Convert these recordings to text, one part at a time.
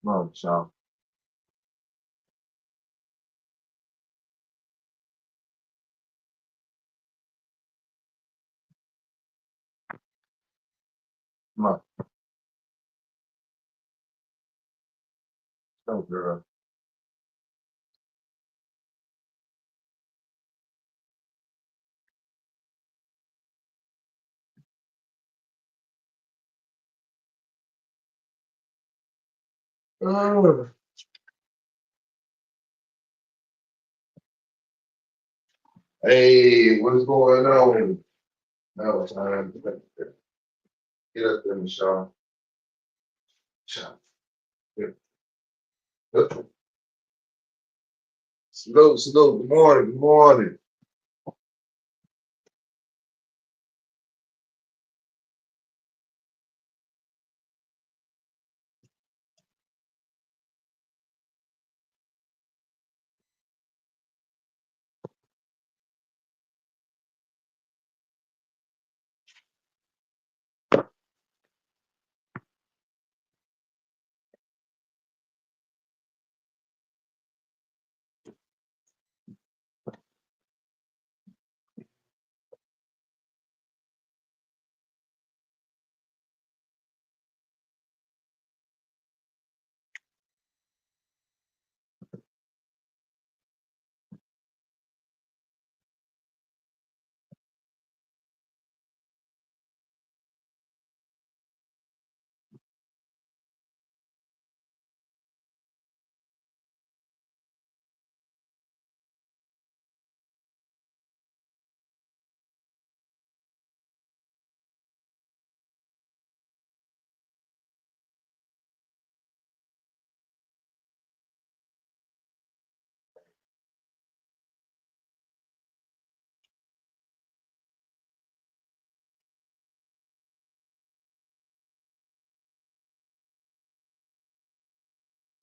Come on, Sean. Come on. Go, girl. Oh. Hey, what's going on? No, time. Get up there, Sean. Sean. Get up. Slow, slow. Good morning. Good morning.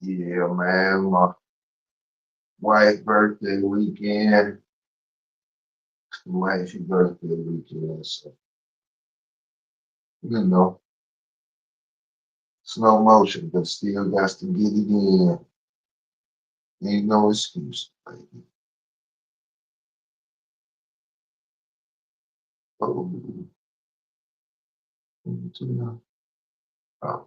Yeah, man. My wife's birthday weekend. Wife's birthday weekend. So, you know, slow motion, but still got to get it in. Ain't no excuse, baby. Oh, oh,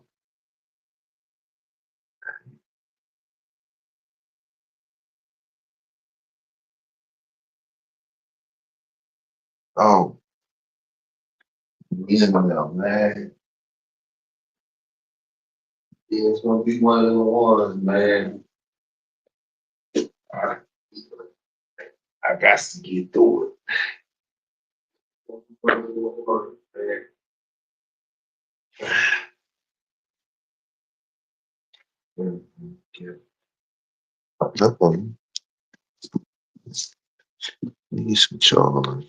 oh, you know, man. Yeah, it's gonna be one of the ones, man. I, I got to get through it. Yeah. Up on need some charge.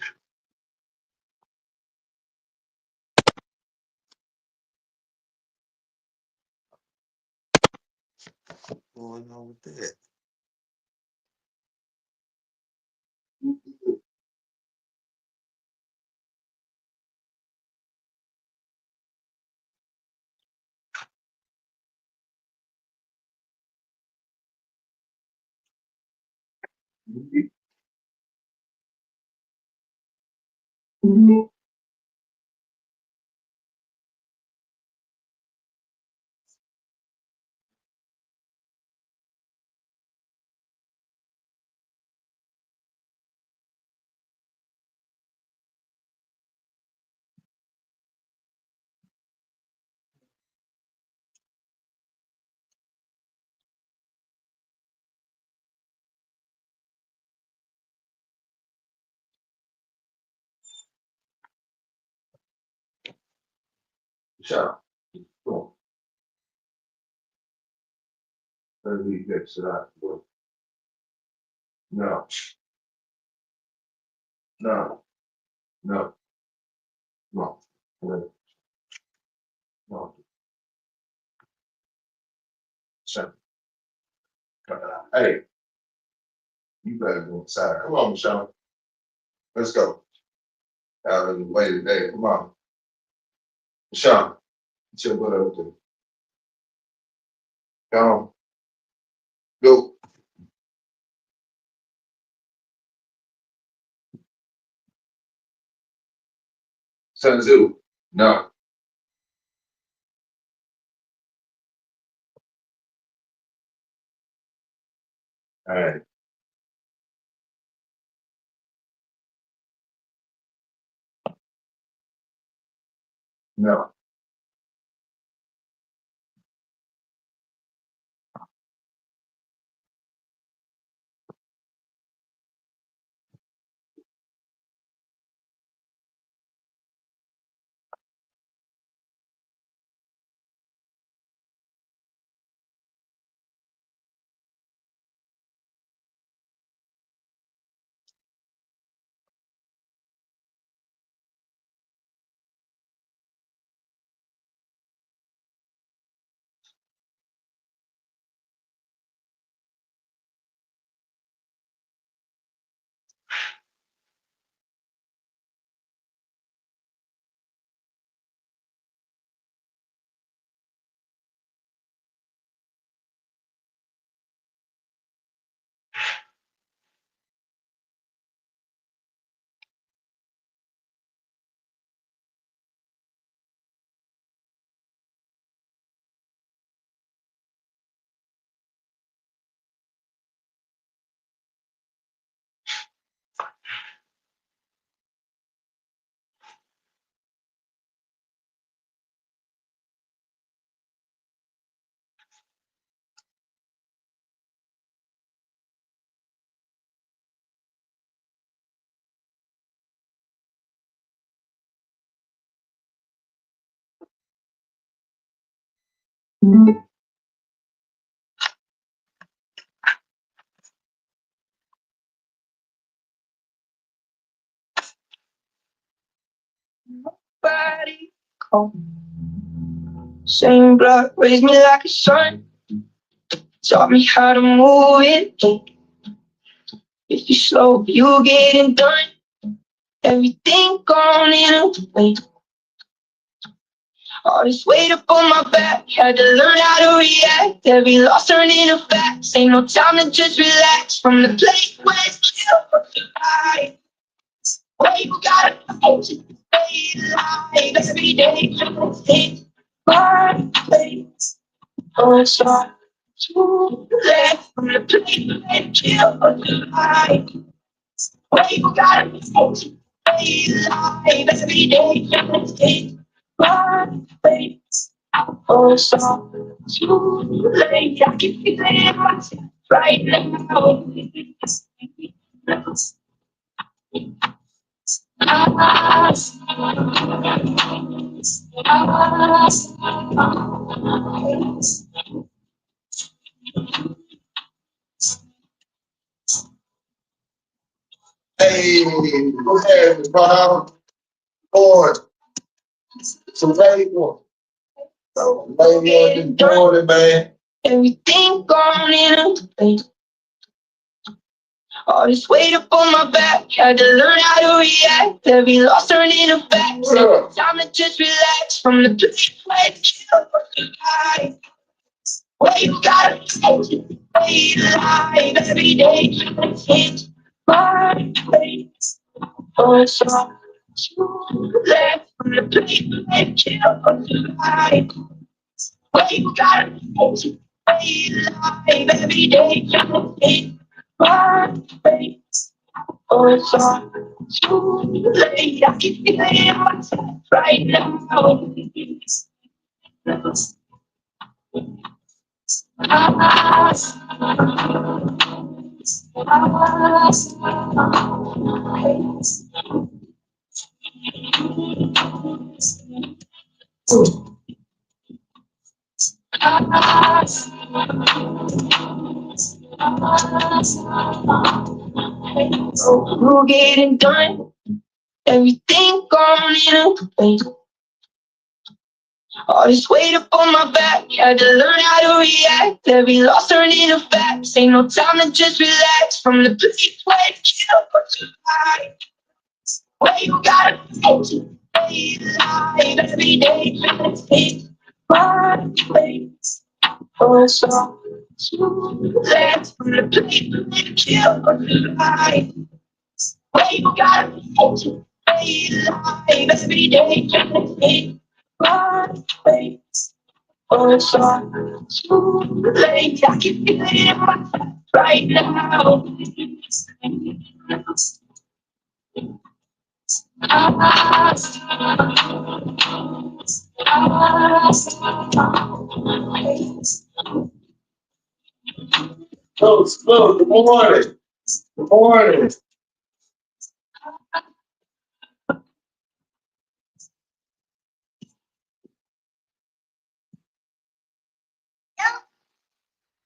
What's going on with that? Shut up. Let me fix it up. No, no, no, no, no, no. Shut up. Hey, you better go inside. Come on, Michelle. Let's go. Out of the way today. Come on. Michelle, get your butt over there. Come. Go. Sun Tzu. No. All right. No. Body cold. Same blood raised me like a son. Taught me how to move it. If you slow, you getting done. Everything gone in a way. All this weight up on my back. Had to learn how to react. Every loss turned into facts. Ain't no time to just relax. From the place where it's chill for the high. Where you gotta go to stay alive. Every day just hit my place. Oh, it's not too late. From the place where it's chill for the high. Where you gotta go to stay alive. Every day just hit my place. Oh, it's not too late. I can feel it in myself right now. Hey, go ahead, Mr. Brown. Lord, some lady one. So, lady one, doing it, man. Everything gone in a place. All this weight up on my back. Had to learn how to react. Every loss turned into facts. Yeah. Time to just relax. From the place where it's chill for the high. Where you gotta stay alive. Every day just hit my place. Oh, it's not too late. From the place where it's chill for the high. Where you gotta stay alive. Every day just hit my place. Oh, it's not too late. I can feel it in myself right now. We're getting done. Everything gone in a place. All this weight up on my back. Had to learn how to react. Every loss turned into facts. Ain't no time to just relax. From the place where it's chill for the high. Where you gotta stay alive. Every day just hit my place. Oh, so let's kill the light. Where you gotta be alive every day. It my oh, so late. I can feel it in my heart right now. Coach, good morning. Good morning.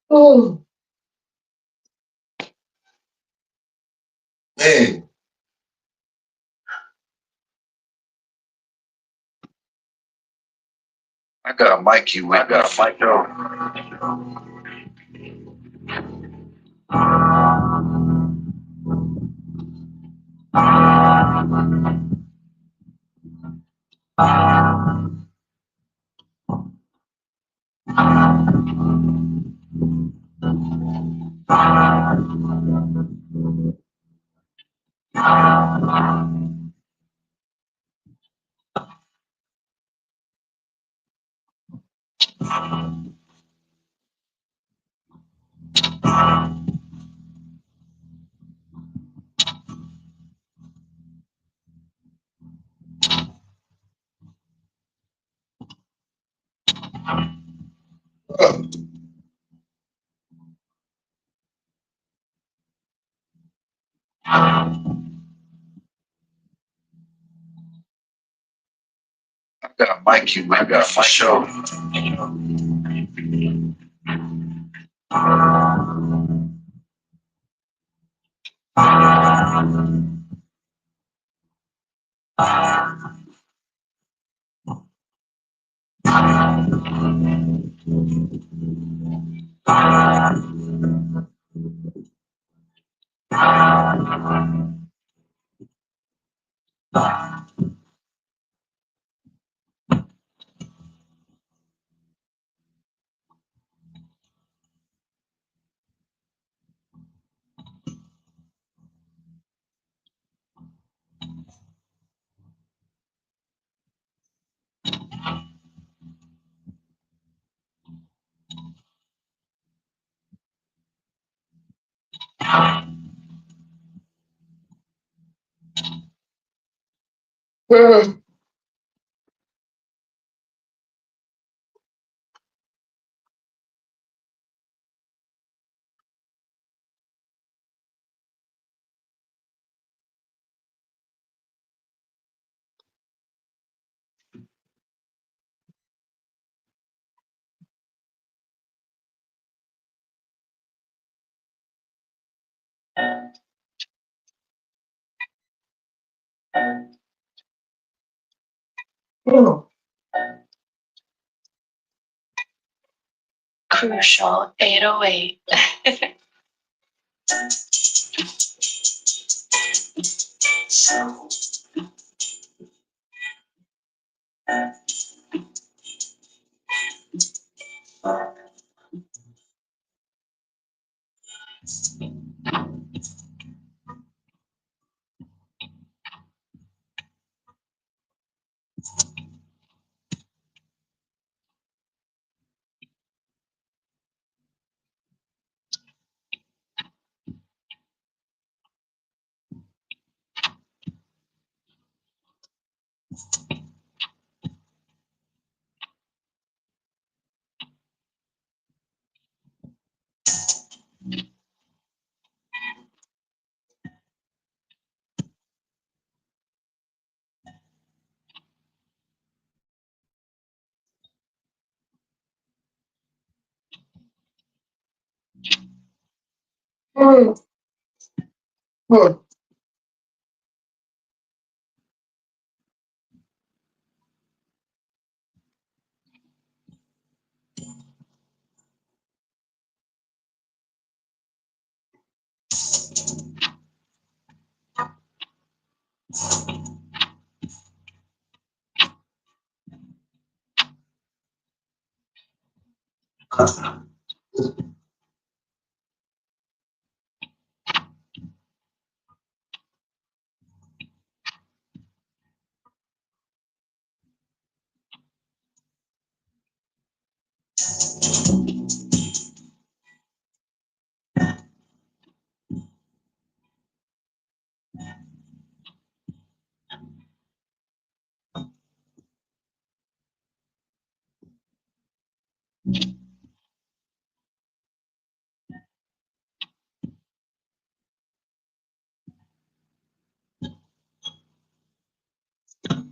Oh, man. I got a mic you with. I got a mic though. I got a mic you with. I got for sure. Crucial 808.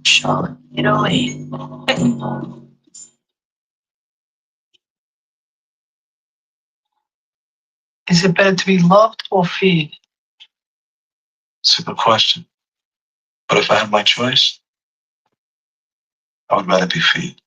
Charlotte, Italy. Is it better to be loved or feared? It's a good question. But if I had my choice, I would rather be feed.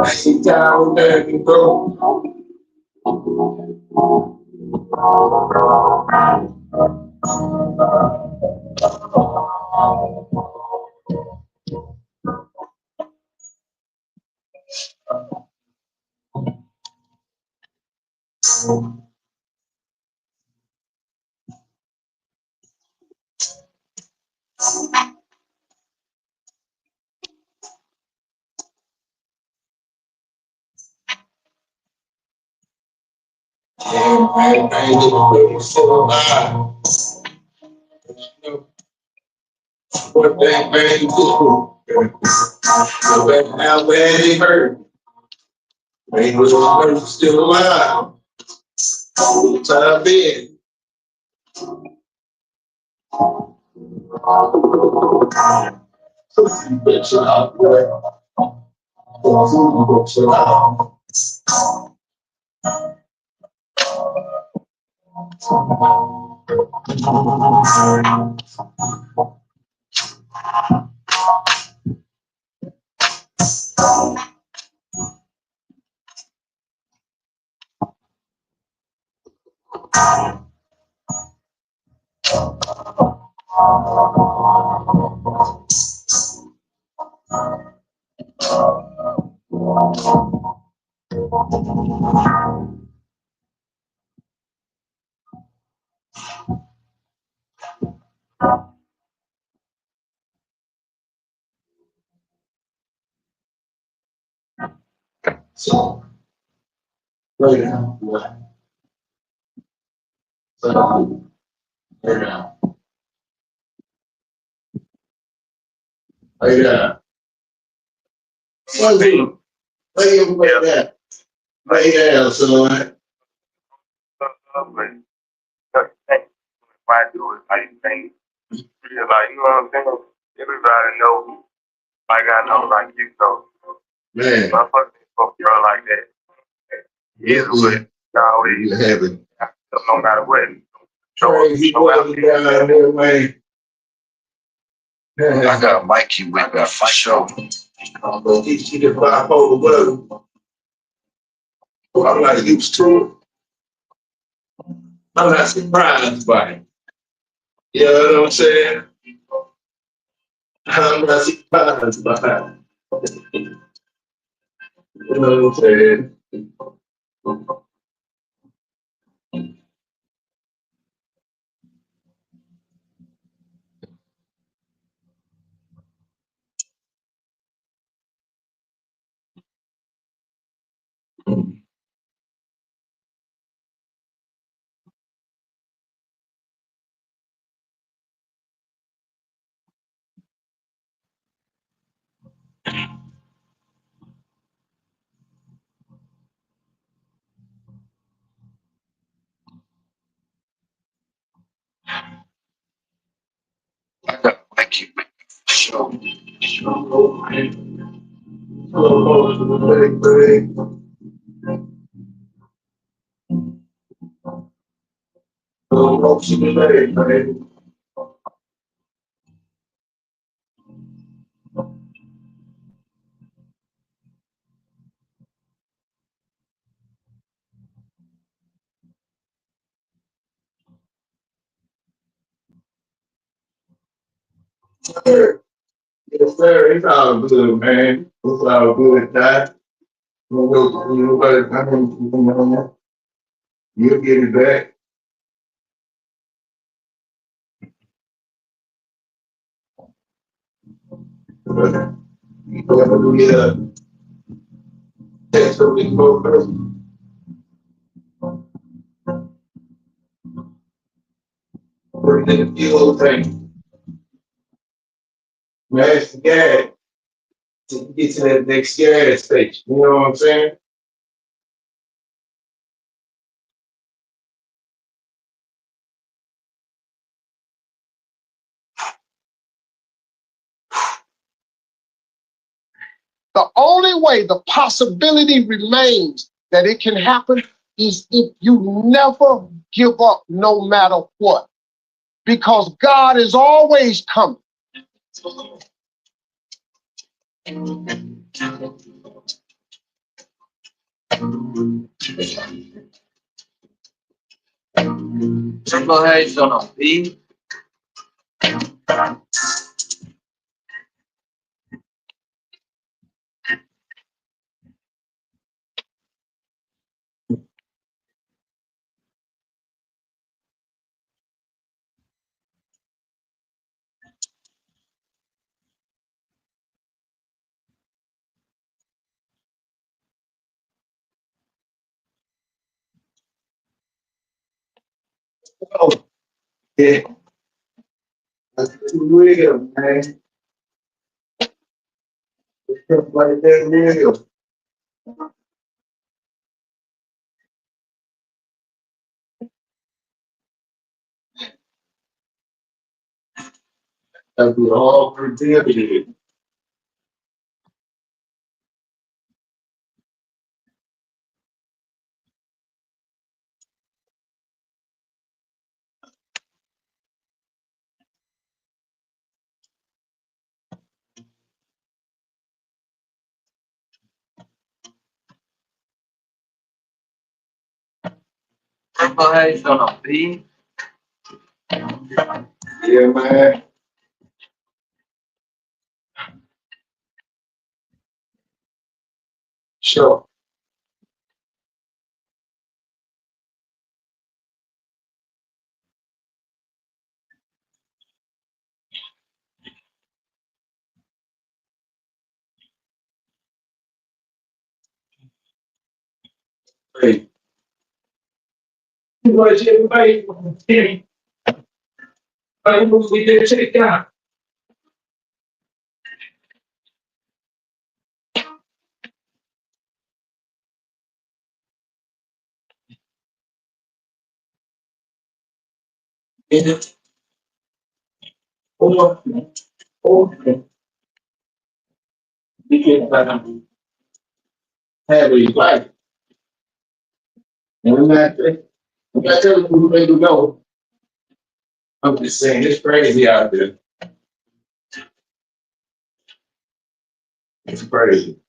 Sit down there and go. What that man do? But now man he hurt. Man was still alive. Time being. But you know, so right now, what? So right now, right now. One thing, lay him like that. Lay down, son. Why do it? How you think? Yeah, like you know what I'm saying? Everybody knows, like I know, like you know. Man, my fucking girl like that. Either way, always have it. No matter what. No matter what. I got Mikey with me for sure. I'm gonna get you the bipolar whatever. I'm not used to it. I'm not surprised by it. You know what I'm saying? I'm not surprised by that. You know what I'm saying? I got like you. Sure. Oh, man. Oh, baby. Oh, she was ready, baby. Yes, sir. It's all good, man. It's all good, Dad. You'll get it back. You never do get a text from this person. Bring in a few little things. Mash the gas to get to that next gas station. You know what I'm saying? The only way the possibility remains that it can happen is if you never give up no matter what, because God is always coming. Triple H on a beat. Oh, yeah. That's real, man. It's stuff like that real. That's all predicted. Triple H on a beat. Yeah, man. Sure. Hey. What everybody we did check it out. In it. Or we can have a life. And we got to tell people who they to go. I'm just saying, it's crazy out there. It's crazy.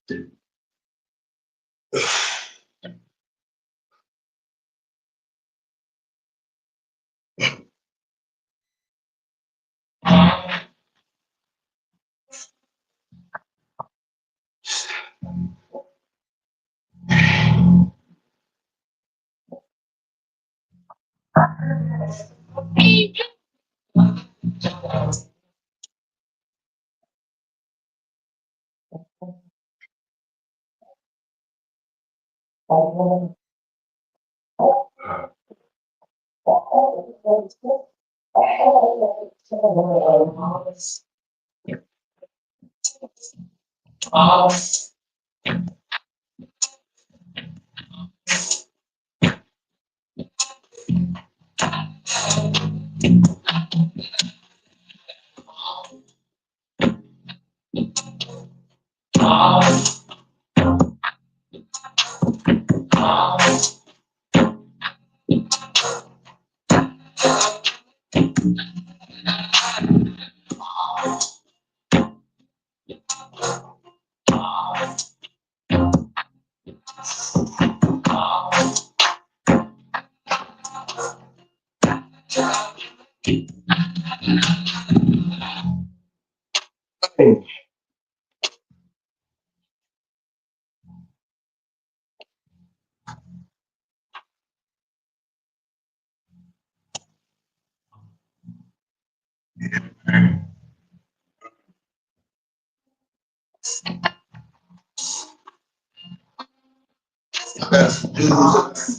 Yes.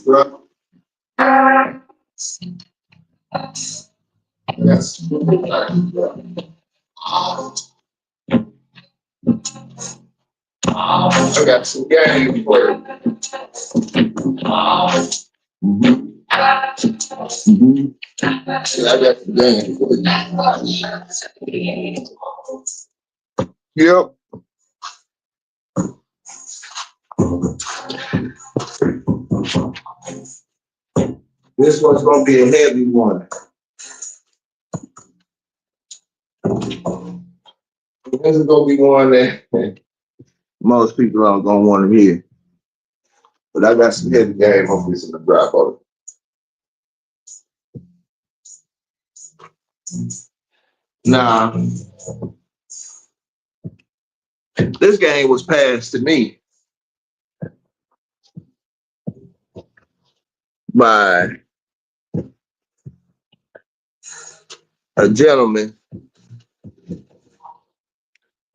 Bro. Yes. I got some game for you. Yeah, I got some game for you. Yep. This one's gonna be a heavy one. This is gonna be one that most people aren't gonna want to hear. But I got some heavy game on this in the drop on it. Nah, this game was passed to me by a gentleman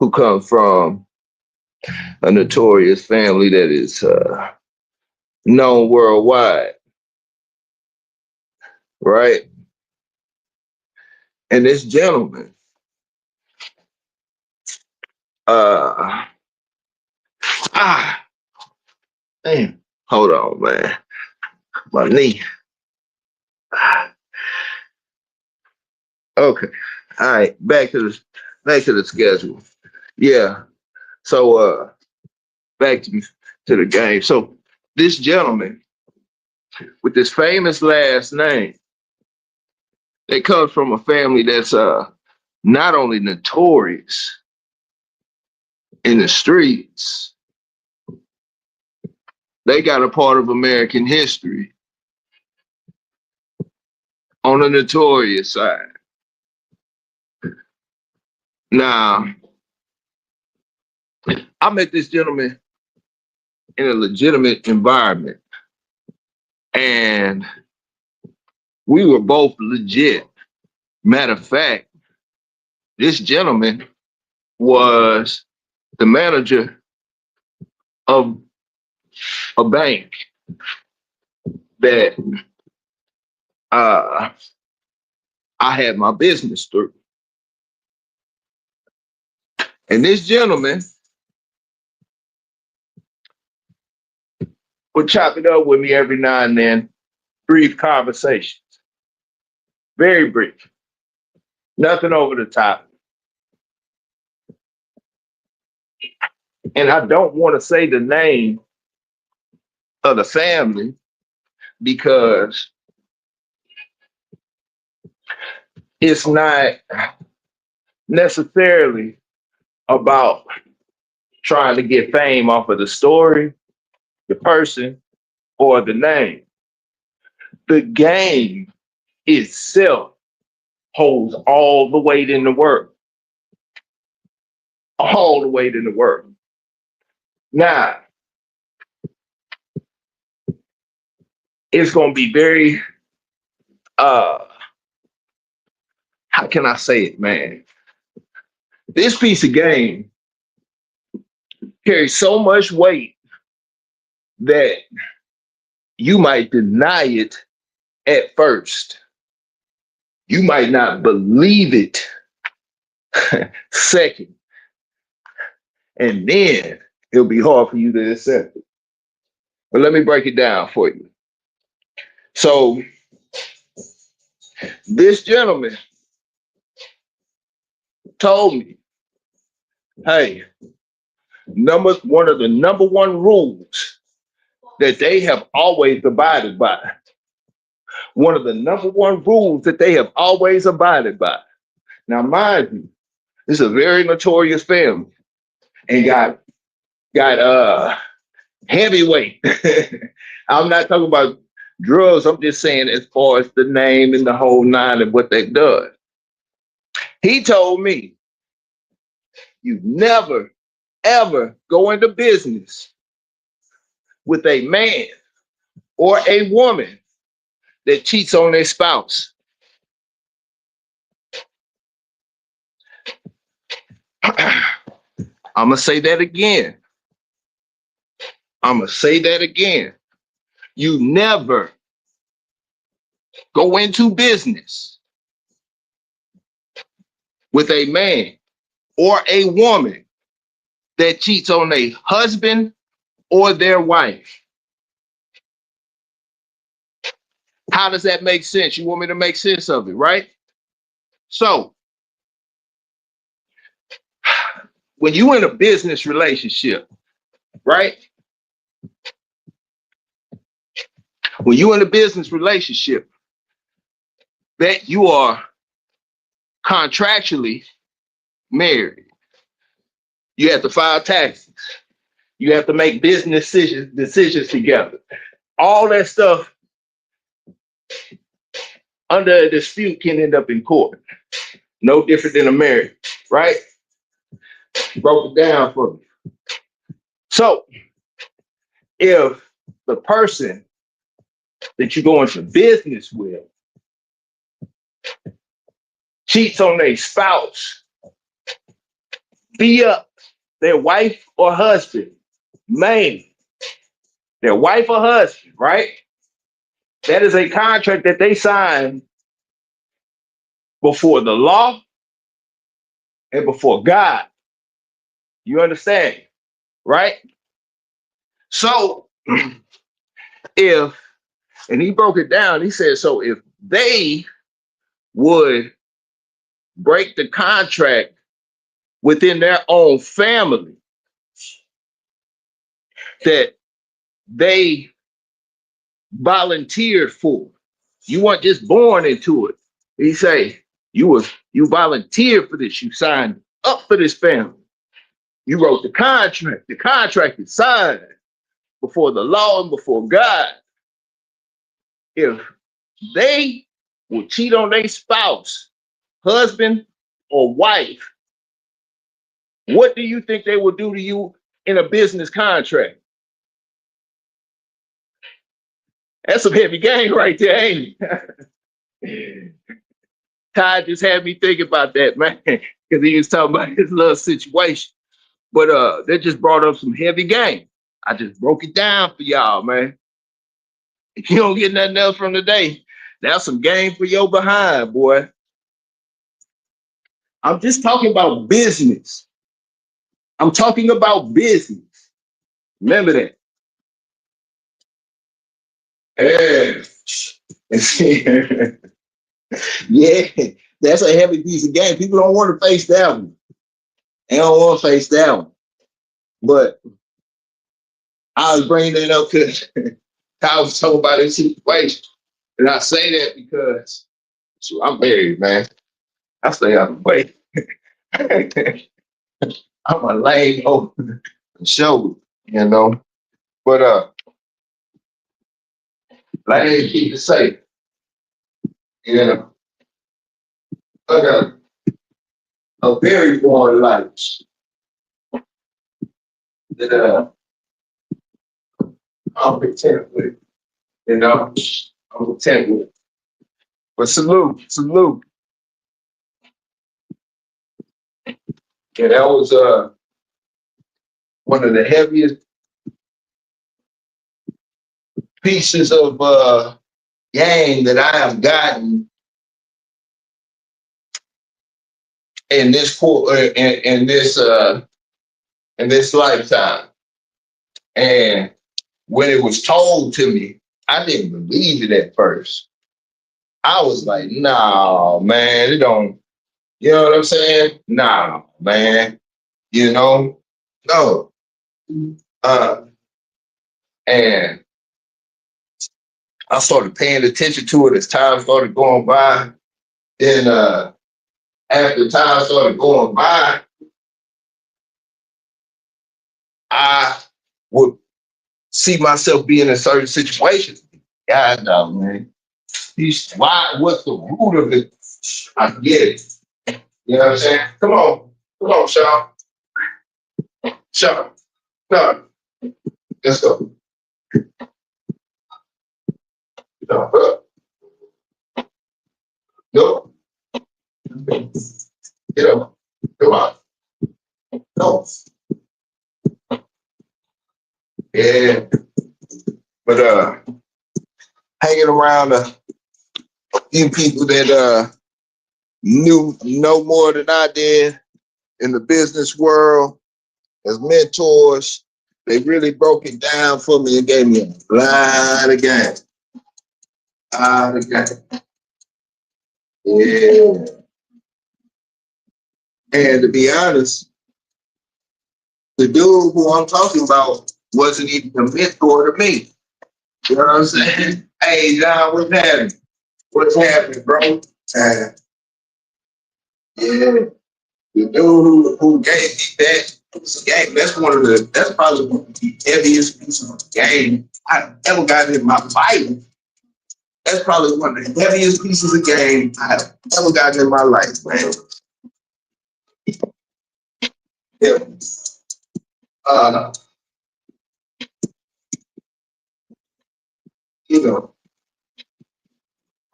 who comes from a notorious family that is known worldwide, right? And this gentleman, damn, hold on, man, my knee. Okay, all right, back to the schedule. Yeah, so back to the game. So this gentleman with this famous last name, they comes from a family that's not only notorious in the streets, they got a part of American history on the notorious side. Now, I met this gentleman in a legitimate environment, and we were both legit. Matter of fact, this gentleman was the manager of a bank that I had my business through. And this gentleman would chop it up with me every now and then, brief conversations, very brief, nothing over the top. And I don't want to say the name of the family because it's not necessarily about trying to get fame off of the story, the person, or the name. The game itself holds all the weight in the world. All the weight in the world. Now, it's going to be very how can I say it, man? This piece of game carries so much weight that you might deny it at first. You might not believe it second. And then it'll be hard for you to accept it. But let me break it down for you. So this gentleman told me, hey, one of the number one rules that they have always abided by. One of the number one rules that they have always abided by. Now, mind you, this is a very notorious family and got heavyweight. I'm not talking about drugs. I'm just saying as far as the name and the whole nine and what they've done. He told me, you never, ever go into business with a man or a woman that cheats on their spouse. I'm going to say that again. You never go into business with a man or a woman that cheats on a husband or their wife. How does that make sense? You want me to make sense of it, right? So, when you in a business relationship, right? When you in a business relationship, that you are contractually married. You have to file taxes. You have to make business decisions together. All that stuff under a dispute can end up in court. No different than a marriage, right? Broke it down for me. So, if the person that you're going to business with cheats on their spouse, be up their wife or husband, man, their wife or husband, right? That is a contract that they signed before the law and before God. You understand, right? So and he broke it down, he said, so if they would break the contract within their own family that they volunteered for, you weren't just born into it. He say, you volunteered for this, you signed up for this family. You wrote the contract. The contract is signed before the law and before God. If they will cheat on their spouse, husband or wife, what do you think they will do to you in a business contract? That's some heavy game right there, ain't it? Ty just had me think about that, man, because he was talking about his little situation. But that just brought up some heavy game. I just broke it down for y'all, man. If you don't get nothing else from today, that's some game for your behind, boy. I'm just talking about business. I'm talking about business. Remember that. Yeah, that's a heavy piece of game. People don't want to face that one. They don't want to face that one. But I was bringing that up because I was talking about this situation. And I say that because I'm married, man. I stay out of the way. I'm a lame old show, you know. But like I keep it safe. You know, I got a very warm life that I'm content with. You know, I'm content with. But salute. Yeah, that was one of the heaviest pieces of game that I have gotten in this in this lifetime. And when it was told to me, I didn't believe it at first. I was like, nah, man, it don't, you know what I'm saying? Nah, man, you know, no. And I started paying attention to it as time started going by. Then after time started going by, I would see myself being in certain situations. God, no, man. What's the root of it? I get it. You know what I'm saying? Come on, Sean. Sean, no, let's go. No, no, get up. Come on. No. Yeah. But hanging around a few people that knew no more than I did in the business world as mentors, they really broke it down for me and gave me a lot of game. Yeah. And to be honest, the dude who I'm talking about wasn't even a mentor to me. You know what I'm saying? Hey, John, what's happening? What's happening, bro? Yeah. The dude who gave me that piece of game, that's probably one of the heaviest pieces of game I've ever gotten in my life. That's probably one of the heaviest pieces of game I've ever gotten in my life, man. Yeah. You know,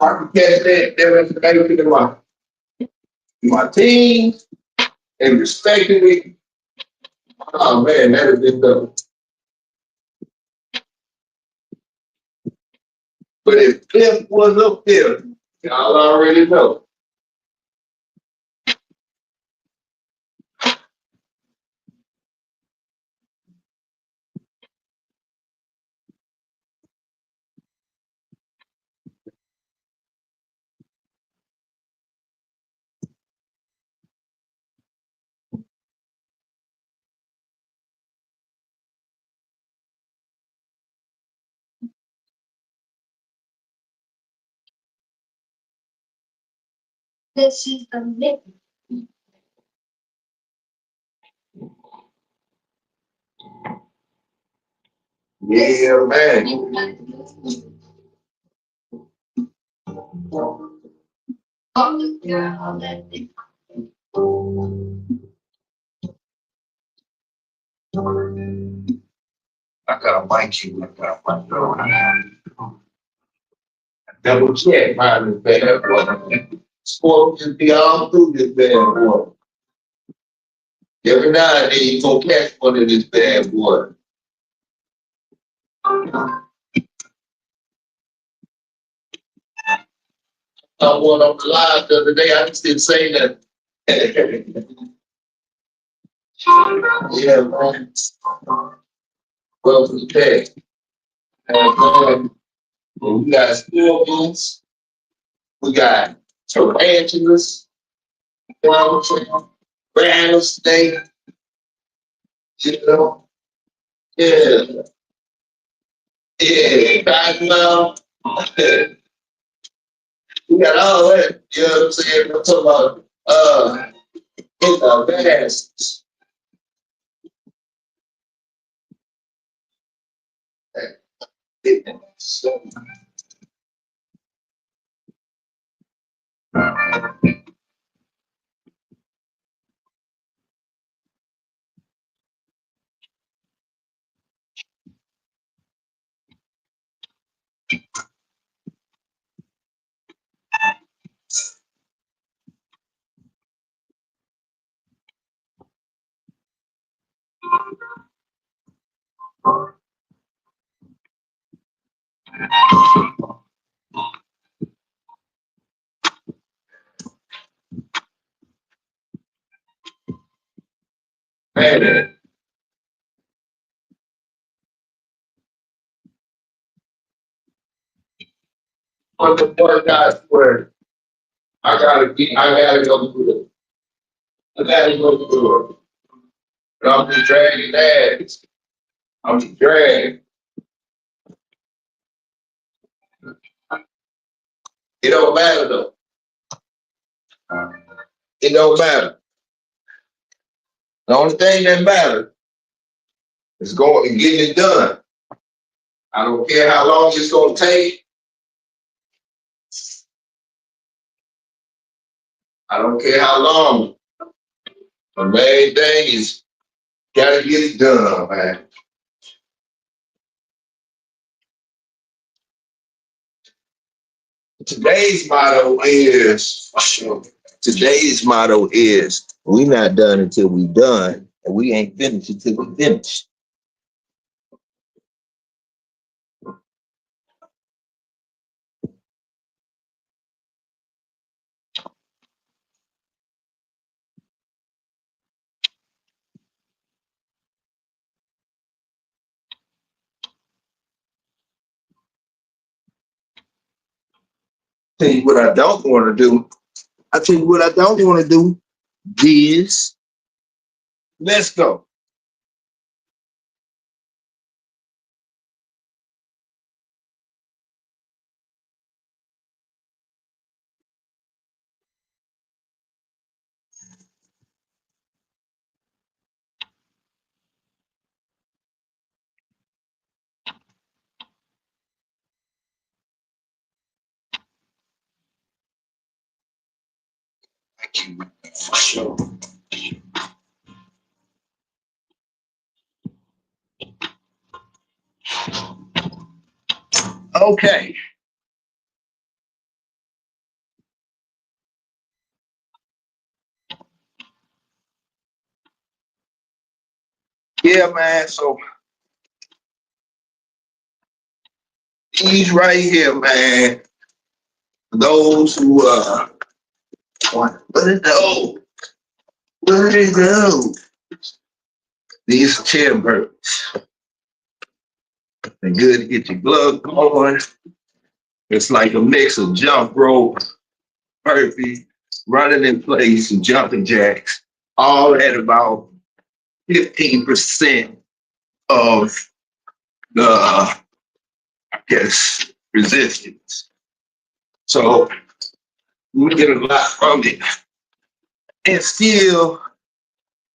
I can catch that information in my team and respecting it. Oh man, that has been done. But if Cliff was up there, y'all already know. This is the myth. Yeah, man. I gotta mic you. Double check, mine is bad boy. Scorpions be all through this bad boy. Every now and then you gonna catch one of this bad boy. I went on the live the other day. I just didn't say that. Yeah, man. Welcome back. We got scorpions. We got tarantulas. You know what I'm saying? Rattlesnake. You know? Yeah. Yeah. Cottonmouth. We got all that. You know what I'm saying? I'm talking about in the vast. So, mad at? But the part I swear, I gotta go through it. I gotta go through it. But I'm just dragging ass. I'm just dragging. It don't matter though. It don't matter. The only thing that matters is going and getting it done. I don't care how long it's gonna take. I don't care how long. The main thing is gotta get it done, man. Today's motto is we not done until we done, and we ain't finished until we finished. Tell you what I don't want to do. I tell you what I don't want to do is let's go. For sure. Okay. Yeah, man. So these right here, man. Those who what is those? What is those? These chair burpees. They're good to get your blood going. It's like a mix of jump rope, burpee, running in place, and jumping jacks, all at about 15% of the, I guess, resistance. So you get a lot from it. And still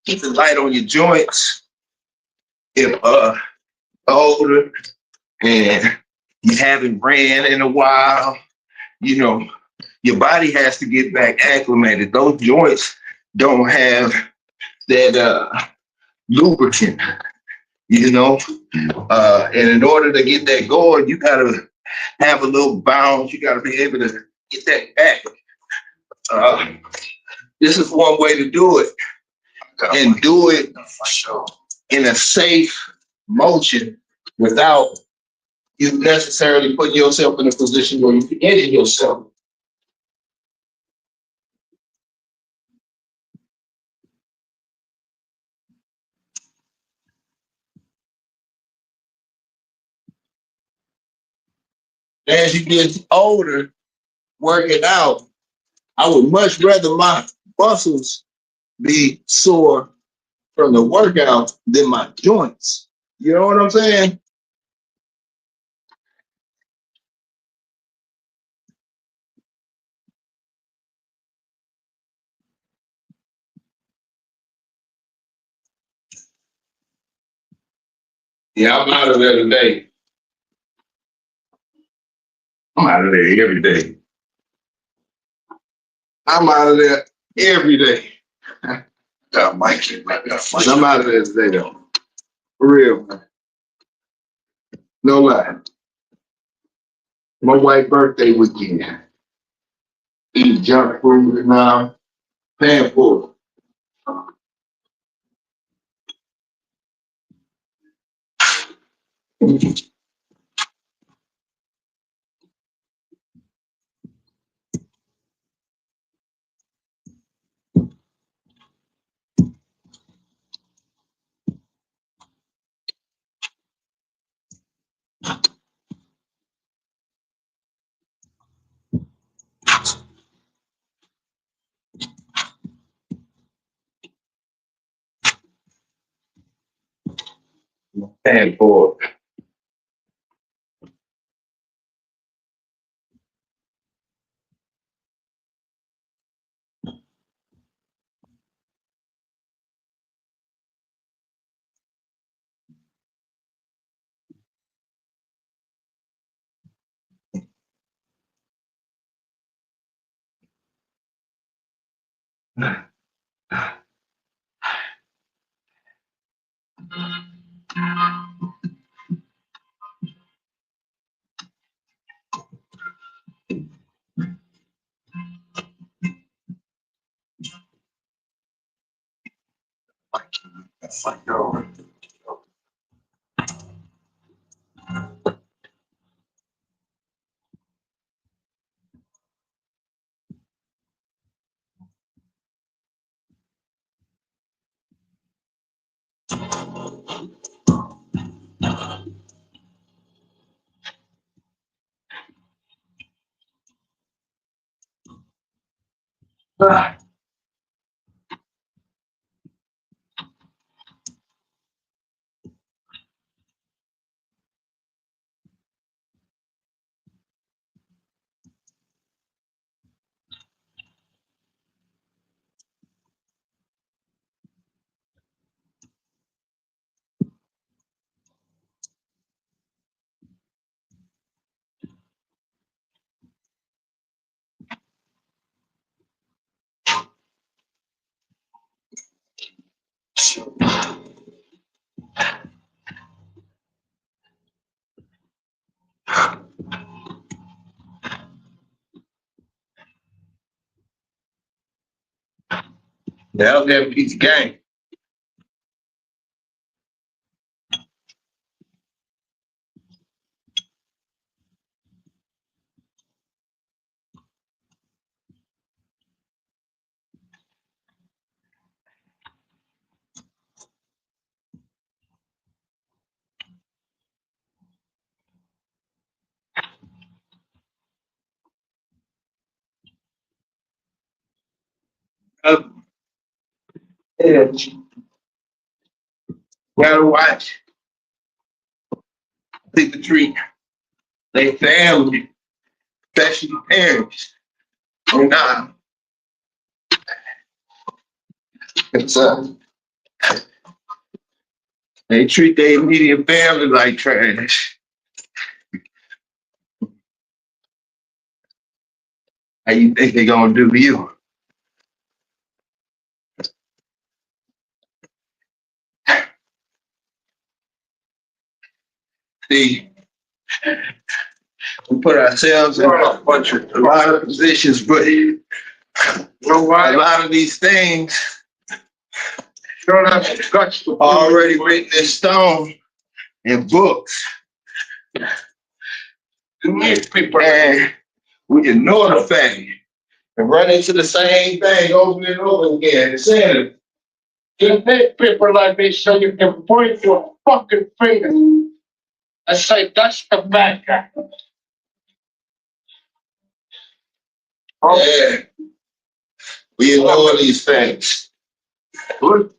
keep it light on your joints if older and you haven't ran in a while. You know, your body has to get back acclimated. Those joints don't have that lubricant, you know. And in order to get that going, you gotta have a little bounce. You gotta be able to get that back. This is one way to do it, and do it in a safe motion without you necessarily putting yourself in a position where you injure yourself. As you get older, working out, I would much rather my muscles be sore from the workout than my joints. You know what I'm saying? Yeah, I'm out of there today. I'm out of there every day. I'm out of there every day. Mikey, I'm out of there today, though. For real, man. No lie. My wife's birthday weekend. Eat junk food and paying for it. And for now that piece of game. Yeah, gotta watch. People treat their family, especially parents. Oh, nah. It's they treat their immediate family like trash. How you think they gonna do you? See, we put ourselves in a lot of positions, but you know why? A lot of these things are already written in stone in books. And we ignore the fact and run into the same thing over and over again. And saying it. You make people like me so you can point your fucking finger and say, that's the bad guy. Yeah. We ignore these things. Good.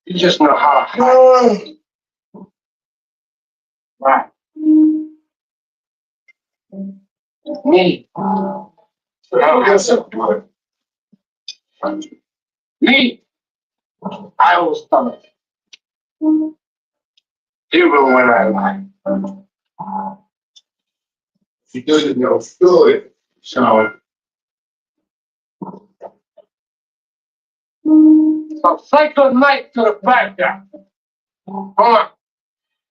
You just know how to hide. Right. Me. Me. I always tell it. Even when I lie. You do it, do it. So So say good night to the bad guy. Come on.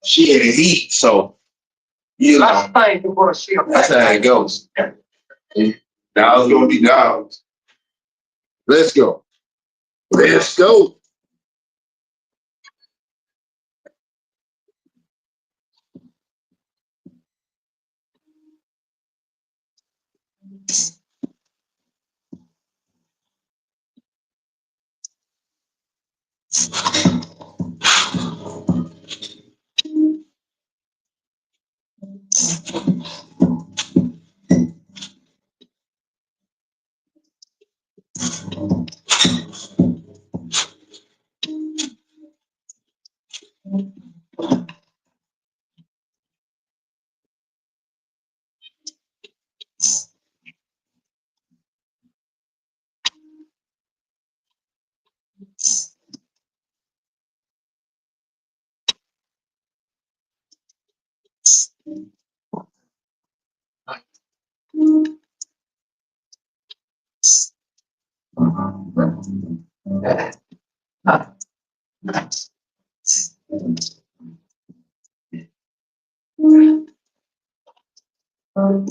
she in the heat, so you know Last time you're gonna see a that's bad how guy. it goes. Now it's gonna be dogs. Let's go. Let's go. Better.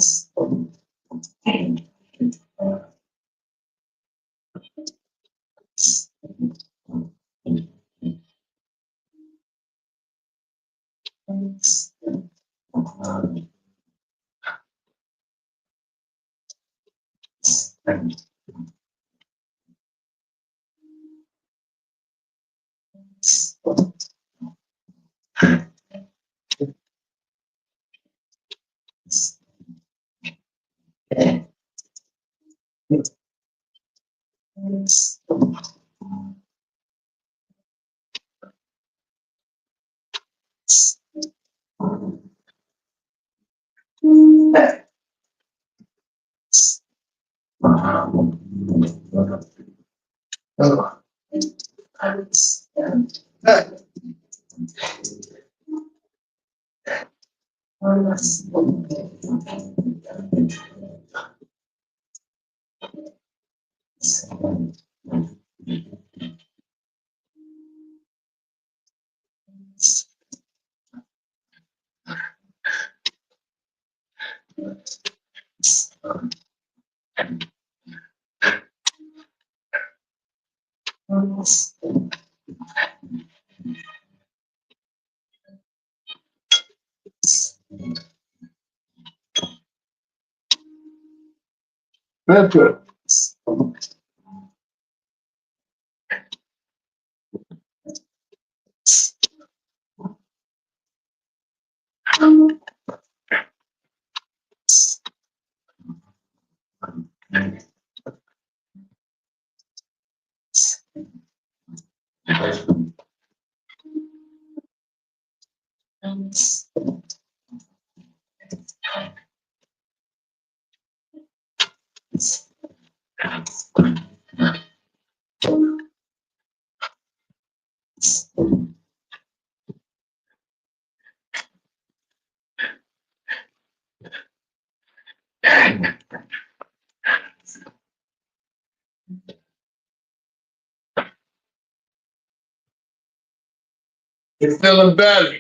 It's feeling better.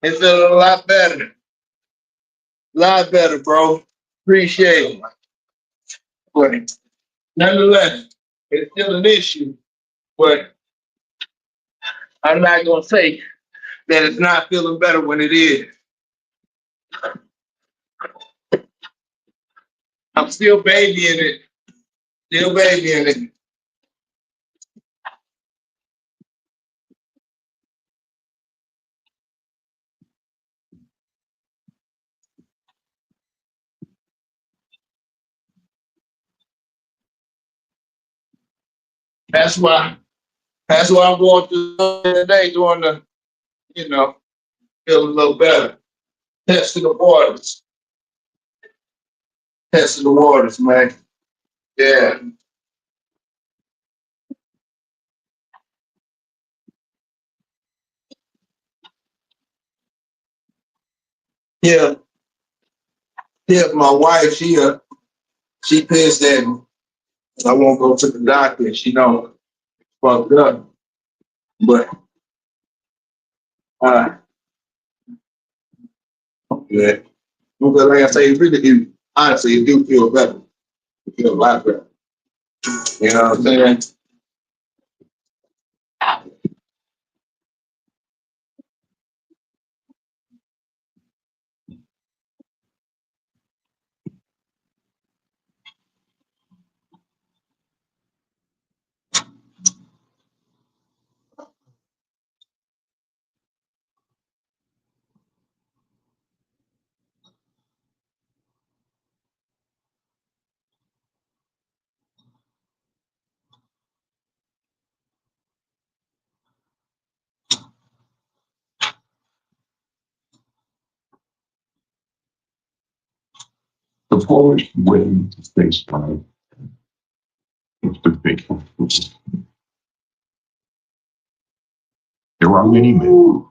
It's feeling a lot better. A lot better, bro. Appreciate it. But nonetheless, it's still an issue. But I'm not gonna say that it's not feeling better when it is. I'm still babying it. Still babying it. That's why I'm going through today doing the, feel a little better. Testing the waters. Testing the waters, man. Yeah. Yeah. Yeah, my wife, she pissed at me. I won't go to the doctor. She don't fucked up. But yeah. But like I say, it really do, honestly, it do feel better. It feel a lot better. You know what I'm saying? The Polish way to stay strong is to think. There are many men.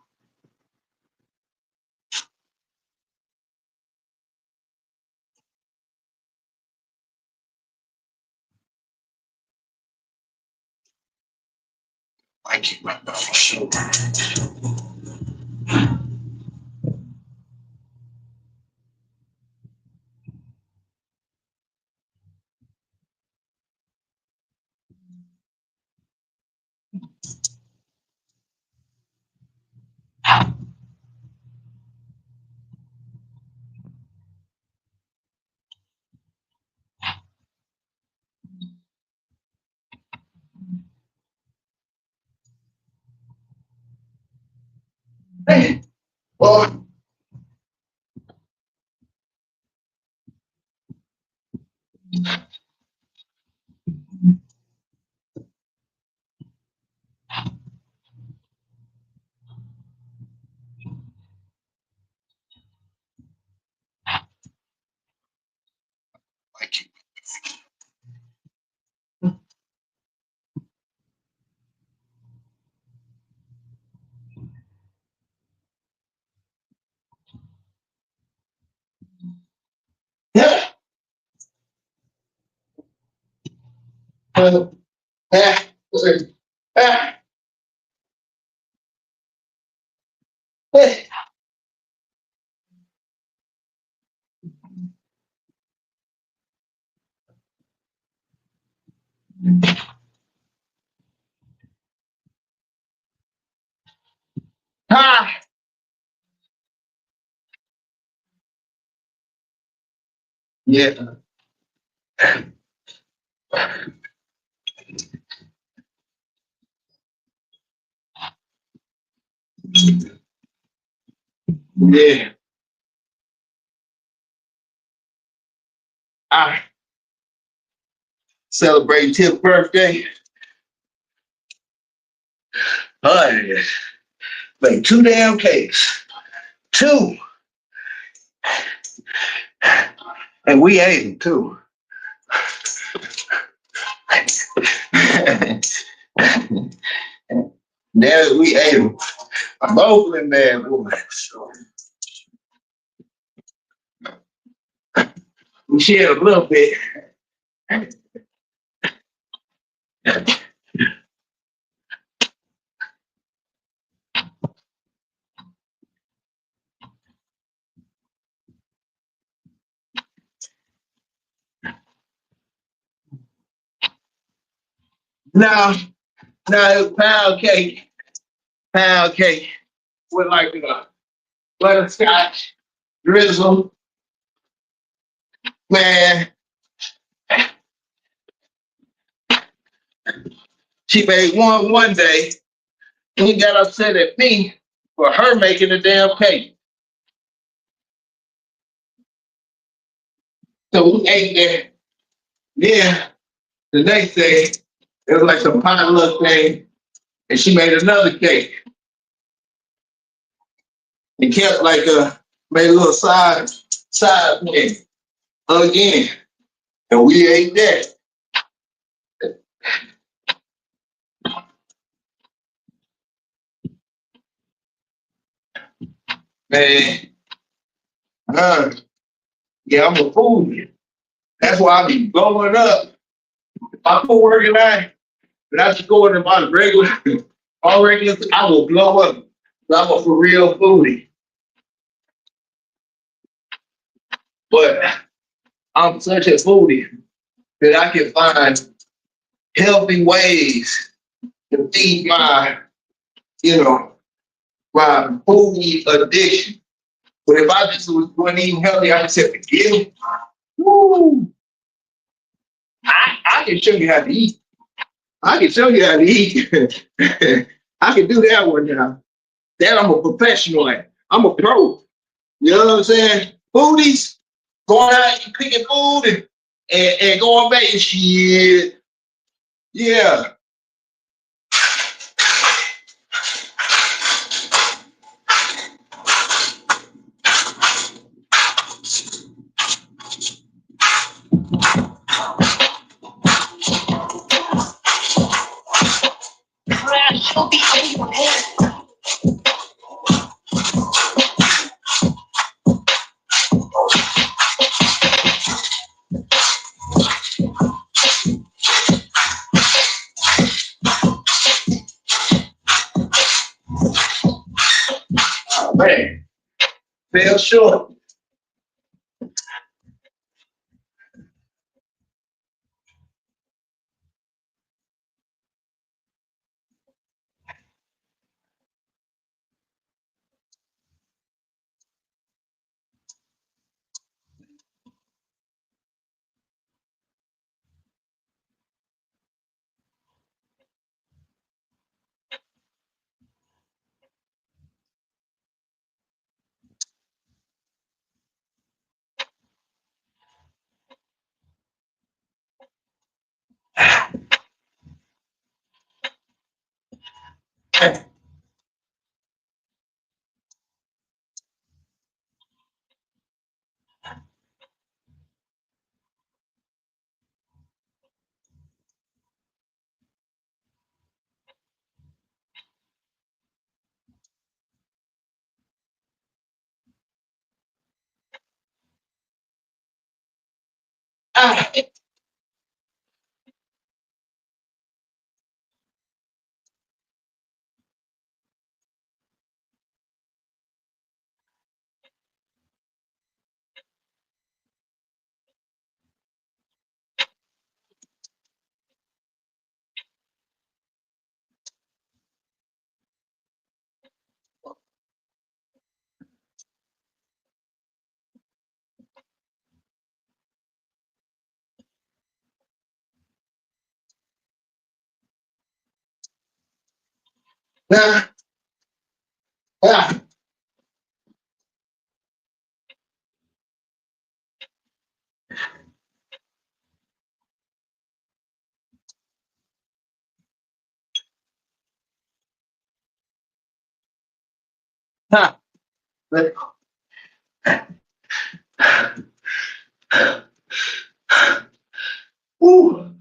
I keep my mouth shut. Hey, well, yeah. Uh, ah, ah, ah. Ah, yeah, yeah. I celebrating Tip's birthday. Oh, yeah. Like 2 damn cakes. 2. And we ate them too. There we ate them. Both of them bad boys. We shared a little bit. Now, now it was pound cake with like butterscotch drizzle. Man, she made one day. And he got upset at me for her making the damn cake. So we ate that. Yeah, the next day, it was like some potluck thing, and she made another cake. And kept like made a little side thing again. And we ate that. Man, uh, yeah, I'm a foodie. That's why I be blowing up. My co-worker and I just go into my regular already, I will blow up. I'm a for real foodie. But I'm such a foodie that I can find healthy ways to feed my, my foodie addiction. But if I just wasn't eating healthy, I just said, forgive me. Woo! I can show you how to eat. I can show you how to eat. I can do that one now. That I'm a professional at. I'm a pro. You know what I'm saying? Foodies, going out and picking food and going back and shit. Yeah. Oh, man. Fell short. Woo.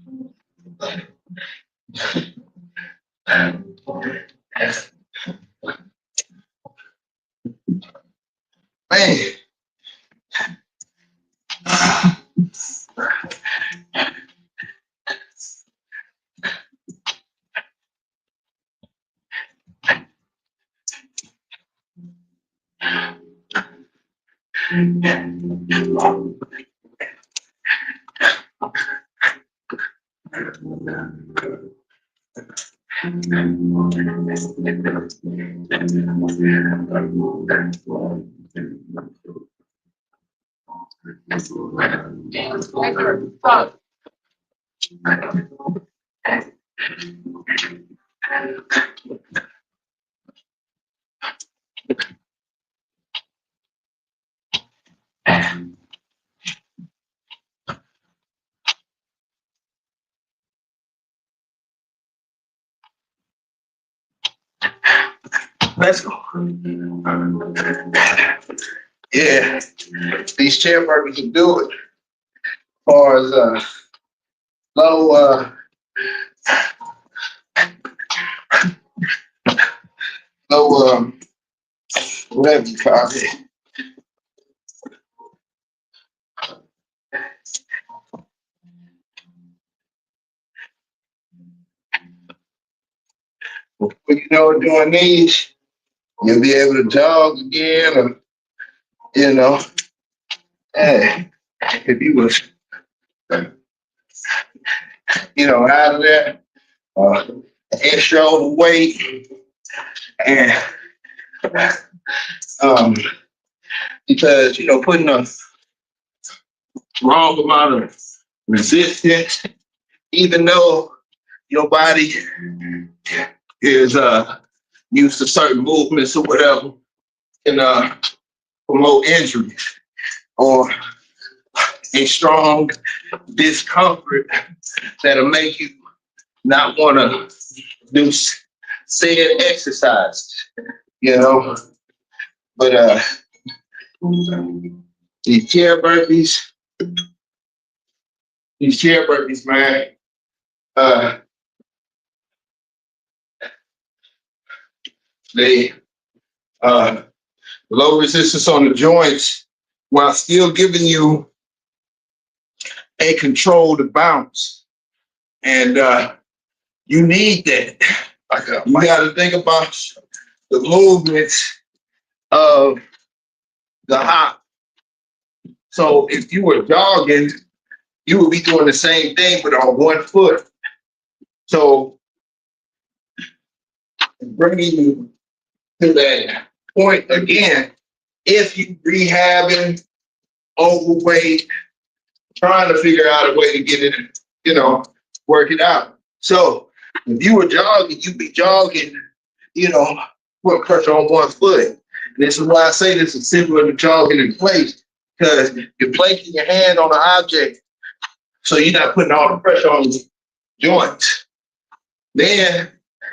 Man. Let's go. Yeah, these chair burpees can do it. As far as low whatever you call it. When you know doing these, you'll be able to jog again, or hey, if you was out of there, extra overweight, and because putting a wrong amount of resistance, even though your body is used to certain movements or whatever, can promote injuries or a strong discomfort that'll make you not want to do said exercise, But these chair burpees, man, they low resistance on the joints while still giving you a controlled bounce. And you need that. You got to think about the movements of the hop. So if you were jogging, you would be doing the same thing, but on one foot. So bringing you to that point again, if you rehabbing, overweight, trying to figure out a way to get it, work it out. So if you were jogging, you'd be jogging, put pressure on one foot. And this is why I say this is similar to jogging in place, because you're placing your hand on the object, so you're not putting all the pressure on the joints. Then,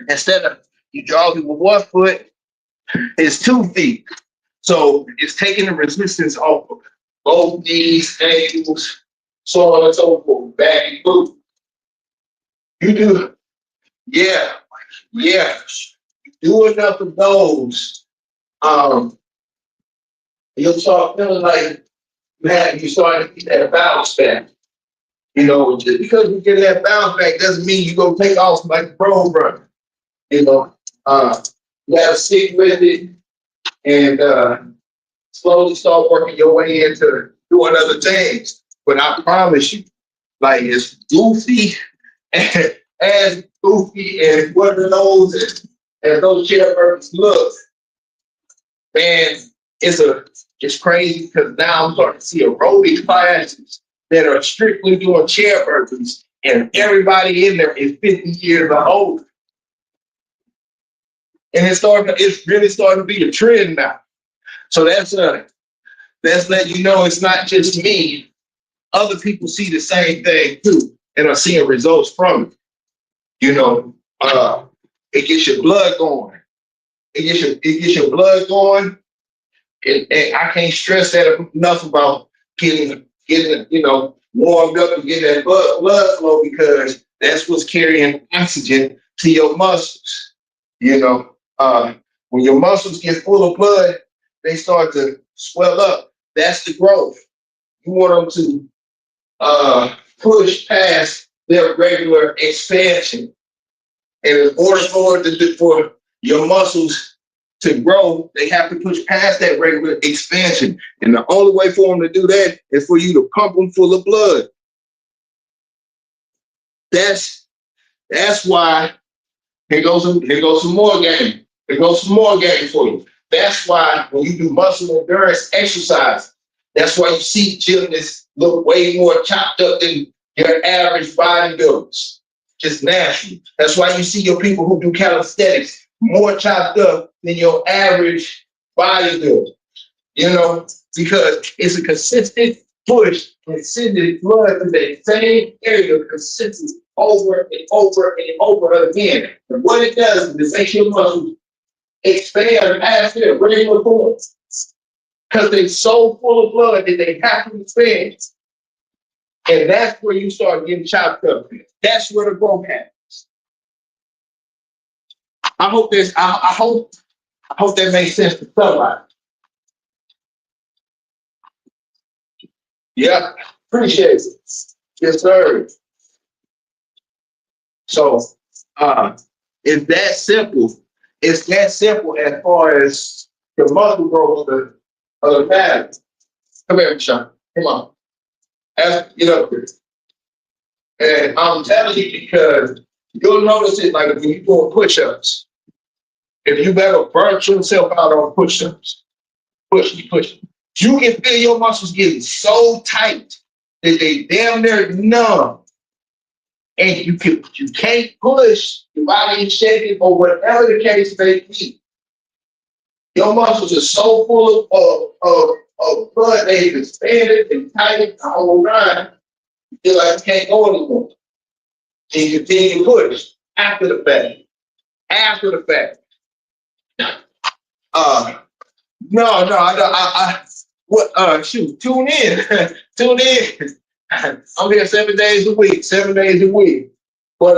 instead of You jog it with 1 foot, it's 2 feet. So it's taking the resistance off of both knees, ankles, so on and so forth, back and boot. You do, yeah, do enough of those. You'll start feeling like, man, you start to get that bounce back. You know, just because you get that bounce back doesn't mean you're going to take off like a pro runner. You know, you got to stick with it and slowly start working your way into doing other things. But I promise you, like as goofy and one of those as those chair burpees look, man, it's crazy because now I'm starting to see aerobic classes that are strictly doing chair burpees, and everybody in there is 50 years or older. And it's really starting to be a trend now. So that's letting you know it's not just me. Other people see the same thing too and are seeing results from it. You know, it gets your blood going. It gets your blood going. And I can't stress that enough about getting warmed up and getting that blood flow, because that's what's carrying oxygen to your muscles. You know, when your muscles get full of blood, they start to swell up. That's the growth. You want them to push past their regular expansion. And in order for your muscles to grow, they have to push past that regular expansion. And the only way for them to do that is for you to pump them full of blood. That's why here goes some more game. Here goes some more game for you. That's why when you do muscle endurance exercise, that's why you see gymnasts look way more chopped up than your average bodybuilders. Just naturally. That's why you see your people who do calisthenics more chopped up than your average bodybuilder. You know, because it's a consistent push and sending blood to that same area consistently over and over and over again. And what it does is it makes your muscles expand past their regular forms, because they're so full of blood that they have to expand. And that's where you start getting chopped up. That's where the growth happens. I hope that makes sense to somebody. Yeah, appreciate it. Yes, sir. So it's that simple. It's that simple as far as the muscle growth of the pattern. Come here, Sean. Come on. Get up here. And I'm telling you because you'll notice it like when you're doing push-ups. If you better burn yourself out on push-ups, push. You can feel your muscles getting so tight that they damn near numb. And you can't push, your body is shaking, or whatever the case may be. Your muscles are so full of blood, they've expanded and tightened all around. You feel like you can't go anymore. And you continue to push after the fact. Shoot, tune in. Tune in. I'm here 7 days a week. But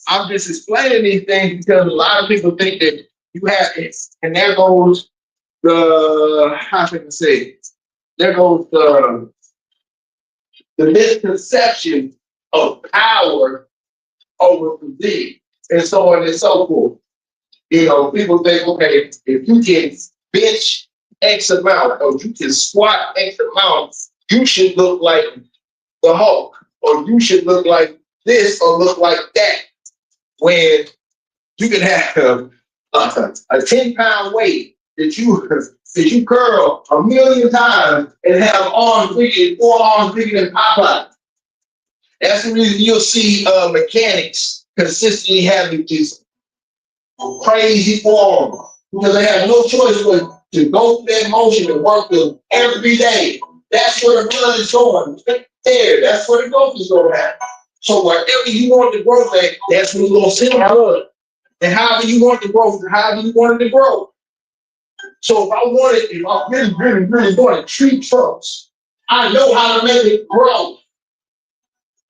I'm just explaining these things because a lot of people think that you have it, and there goes the misconception of power over physique, and so on and so forth. You know, people think, okay, if you can bench X amount, or you can squat X amount, you should look like the Hulk, or you should look like this, or look like that. When you can have a 10-pound weight that you curl 1,000,000 times and have arms bigger, 4 arms bigger than Popeye. That's the reason you'll see mechanics consistently having these crazy form, because they have no choice but to go through that motion and work them every day. That's where the blood is going. There, that's where the growth is going to happen. So wherever you want the growth at, that's where you're going to send blood. And however you want to grow, however you wanted to grow. So if I really wanted tree trunks, I know how to make it grow.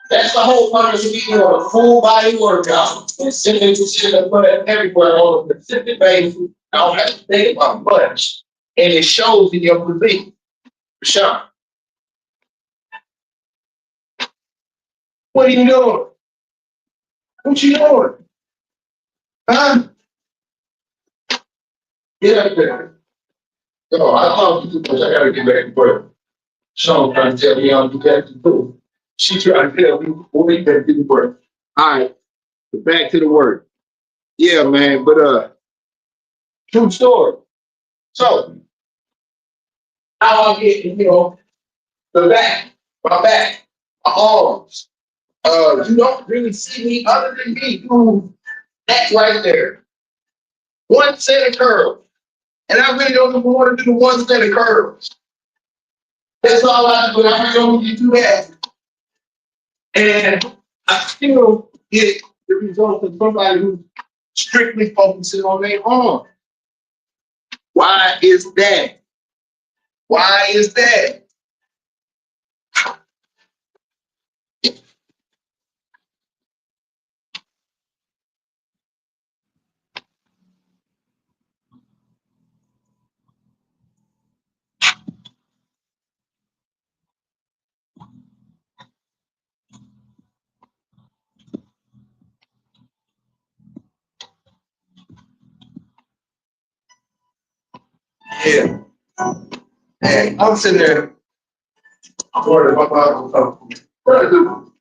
That's the whole purpose of me doing a full body workout and sitting and put it everywhere on a specific basis. I don't have to think about much. And it shows in your physique. Rashawn, what are you doing? What you doing? Huh? Get up there. No, I talk too much. I gotta get back to work. Sean trying to tell me I'll do that too. She trying to tell me before we can do the work. All right, back to the work. Yeah, man, but true story. So how I get, the back, my arms. You don't really see me other than me do that right there. One set of curls. And I really don't even want to do the one set of curls. That's all I do. I really don't need to do that. And I still get the result of somebody who's strictly focusing on their arm. Why is that? Why is that? Yeah. Hey, I'm sitting there. I'm worried about what I do.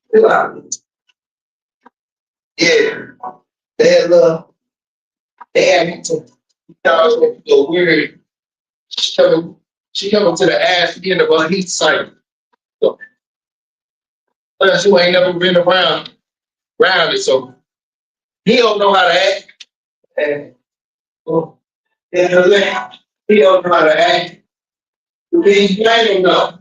Yeah. They had me to go weird. She coming to the ass end of her heat cycle. So, but she ain't never been around it, so he don't know how to act. And he don't know how to act. He ain't know.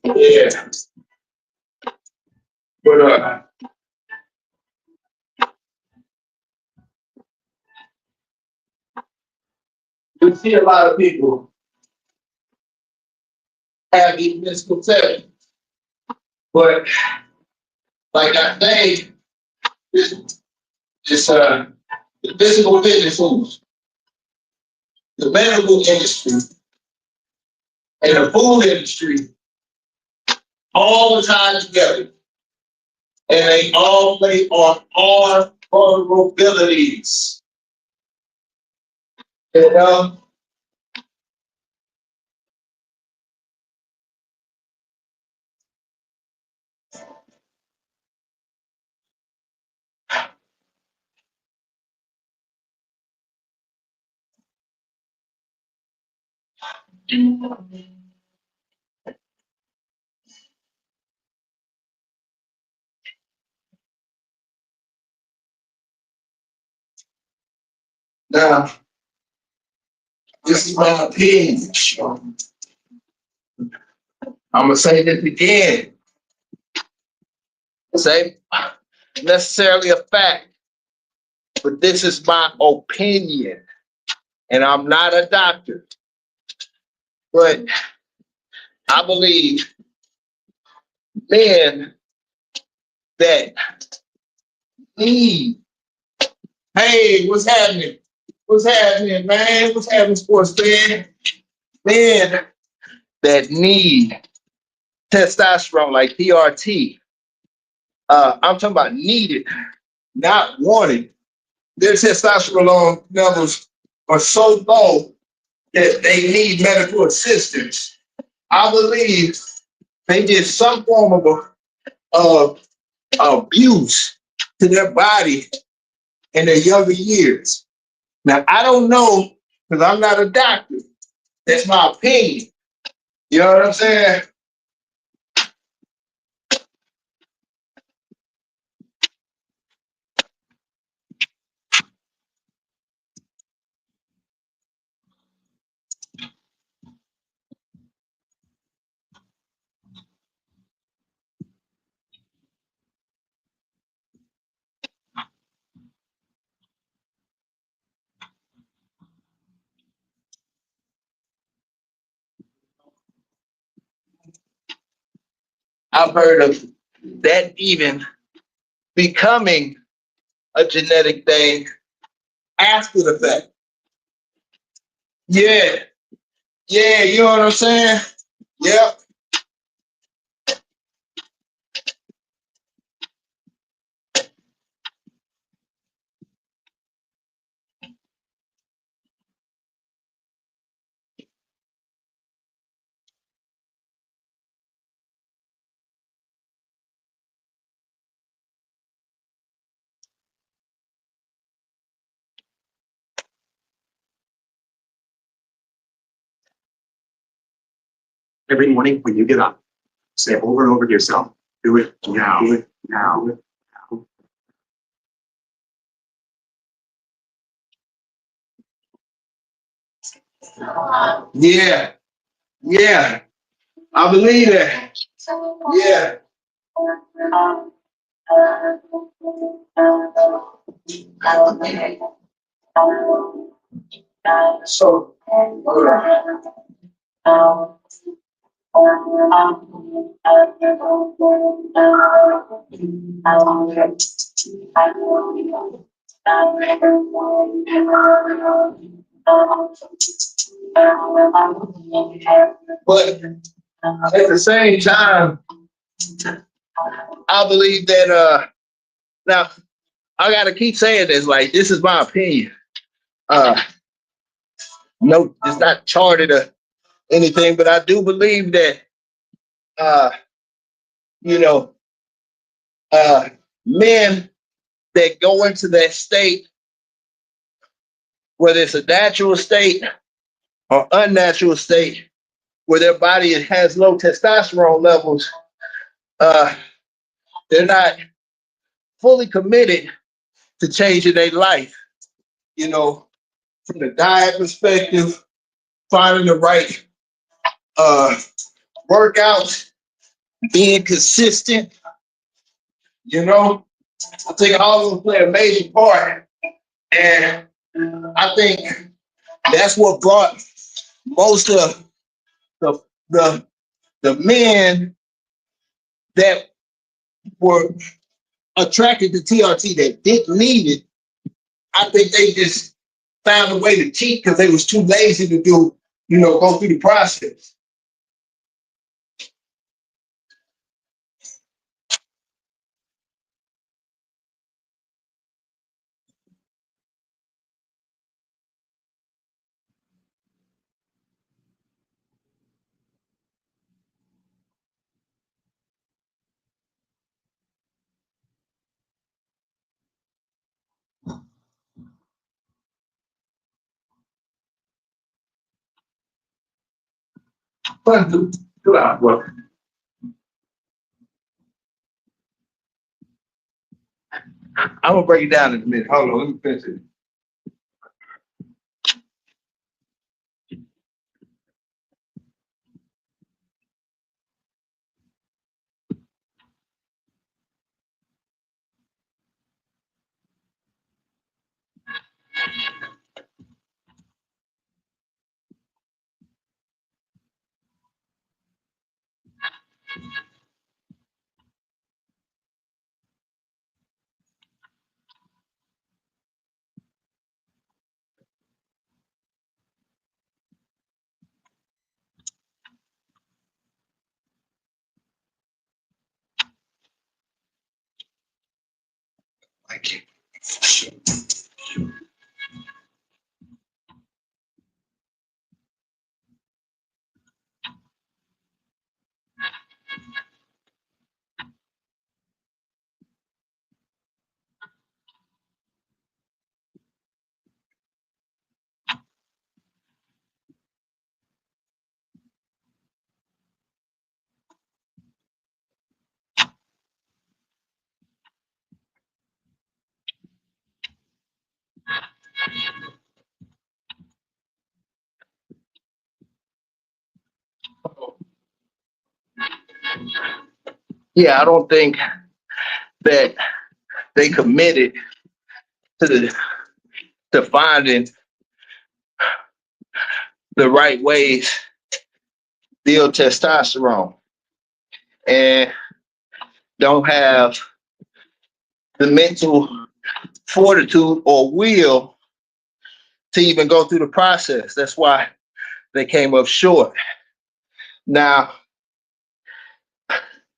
Yeah. But you see a lot of people have these misconceptions. But like I say, it's the physical fitness moves, the medical industry, and the food industry all the time together. And they all play on our vulnerabilities. And now, this is my opinion. I'm gonna say this again. Say necessarily a fact, but this is my opinion, and I'm not a doctor. But I believe men that need, hey, what's happening? What's happening, man? What's happening, sports fan? Men that need testosterone like PRT. I'm talking about needed, not wanted. Their testosterone levels are so low that they need medical assistance. I believe they did some form of abuse to their body in their younger years. Now, I don't know, because I'm not a doctor. That's my opinion. You know what I'm saying? I've heard of that even becoming a genetic thing after the fact. Yeah, yeah, you know what I'm saying? Yep. Every morning when you get up, say over and over to yourself, do it now, do it now, do it now. Yeah, yeah, I believe that. Yeah. So, but at the same time, I believe that now I gotta keep saying this, like this is my opinion. No, it's not charted or anything, but I do believe that uh, you know, men that go into that state, whether it's a natural state or unnatural state, where their body has low testosterone levels, uh, they're not fully committed to changing their life. You know, from the diet perspective, finding the right workouts, being consistent. You know, I think all of them play a major part, and I think that's what brought most of the the the men that were attracted to TRT that didn't need it. I think they just found a way to cheat because they was too lazy to do, go through the process. But do that work. I'm gonna break it down in a minute. Hold on, let me finish it. yeah, I don't think that they committed to finding the right ways to build testosterone, and don't have the mental fortitude or will to even go through the process. That's why they came up short. Now,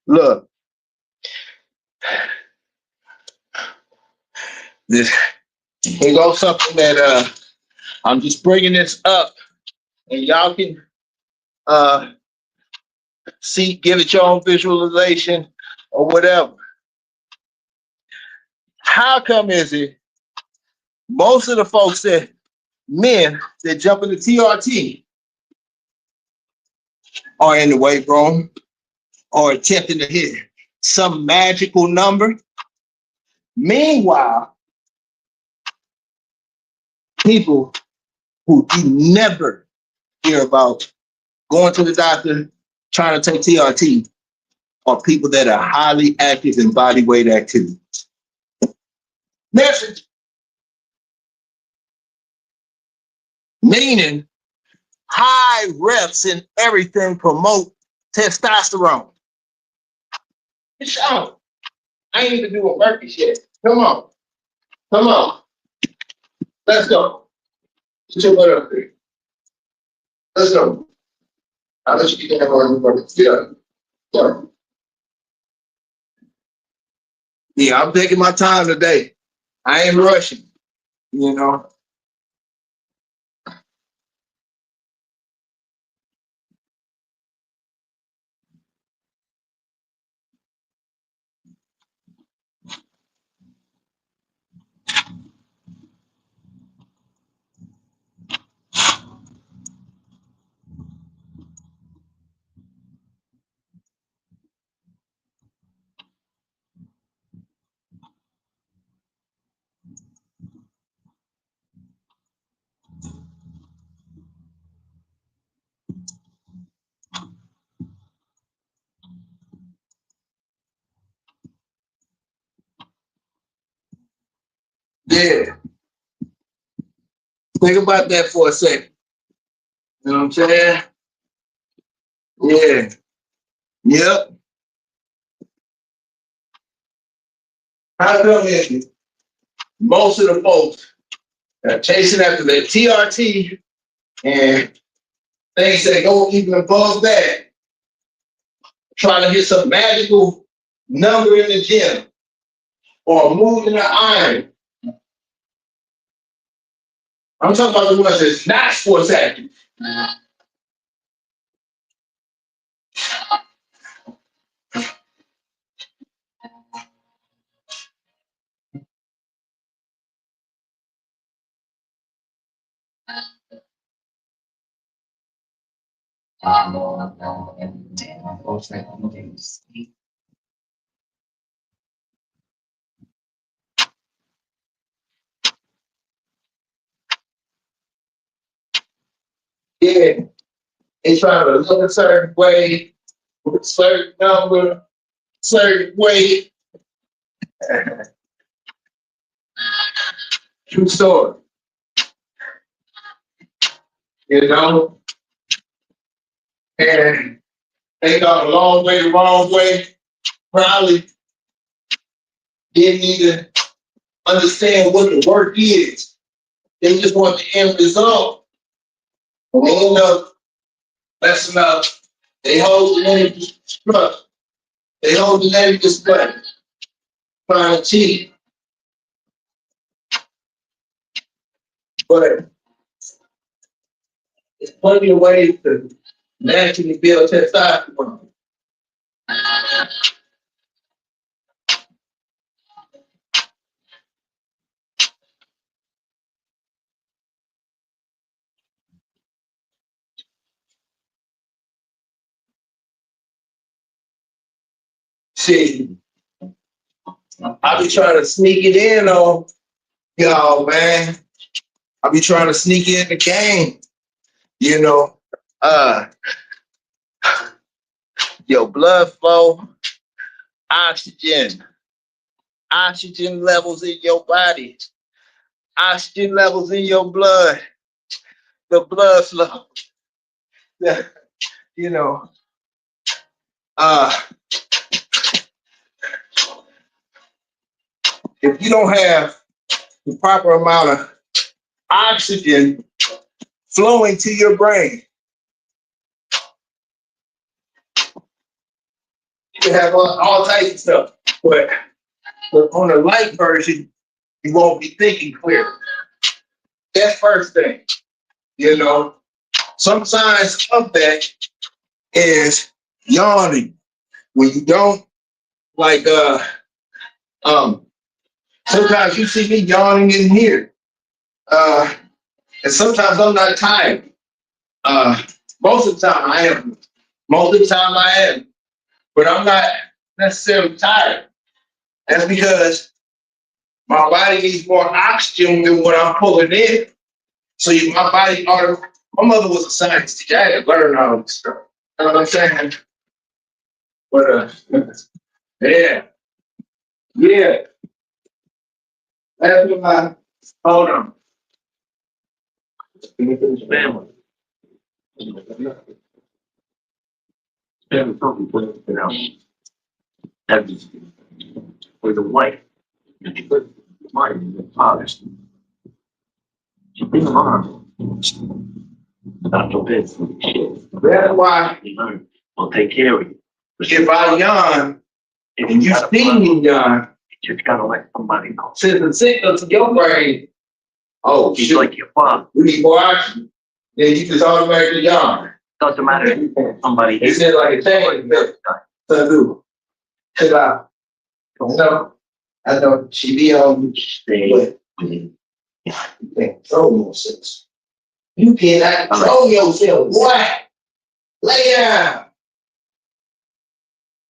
look, this here goes something that I'm just bringing this up, and y'all can see, give it your own visualization or whatever. How come is it most of the folks that men that jump into TRT are in the weight room or attempting to hit some magical number? Meanwhile, people who you never hear about going to the doctor trying to take TRT are people that are highly active in body weight activity. Message. Meaning high reps and everything promote testosterone. It's out. I ain't even do a burpee yet. Come on. Come on. Let's go. Put your butt up there. Let's go. I'll let you get that on. Yeah. Yeah, I'm taking my time today. I ain't rushing, you know. Yeah. Think about that for a second. You know what I'm saying? Yeah. Yep. How come is it? Most of the folks are chasing after their TRT and things that go even above that, trying to hit some magical number in the gym or moving the iron. I'm talking about the ones that's not sports active. Yeah, they trying to look a certain way, with a certain number, certain weight. True story. You know? And they got a long way the wrong way. Probably didn't even understand what the work is. They just want the end result. And they end up messing up. They hold the name destruct. They hold the name display. Trying to cheat. But there's plenty of ways to naturally build testosterone. See, I be trying to sneak it in on y'all, man. I be trying to sneak in the game, you know. your blood flow, oxygen levels in your body, oxygen levels in your blood, the blood flow. You know, if you don't have the proper amount of oxygen flowing to your brain, you can have all types of stuff. But on the light version, you won't be thinking clear. That's first thing. You know, some signs of that is yawning. When you don't like sometimes you see me yawning in here. And sometimes I'm not tired. Most of the time I am. Most of the time I am. But I'm not necessarily tired. That's because my body needs more oxygen than what I'm pulling in. So my body, my mother was a science teacher. I had to learn all this stuff. You know what I'm saying? But yeah. That's what my hold on. Family. Family something, you know. That's with the wife. And she put money in the fathers. She bring them on. Not no bed. That's why you learn. We'll take care of you. If I yawn, and you see me yawn, you just gotta let somebody know. Since the signal to your brain, oh, she's like your father. We need more oxygen. Then you just automatically yawn. Doesn't matter if somebody. It's just like a thing. So do. Chill out. No, I know she be on stay. You can't control yourself. You cannot control yourself. What? Lay down.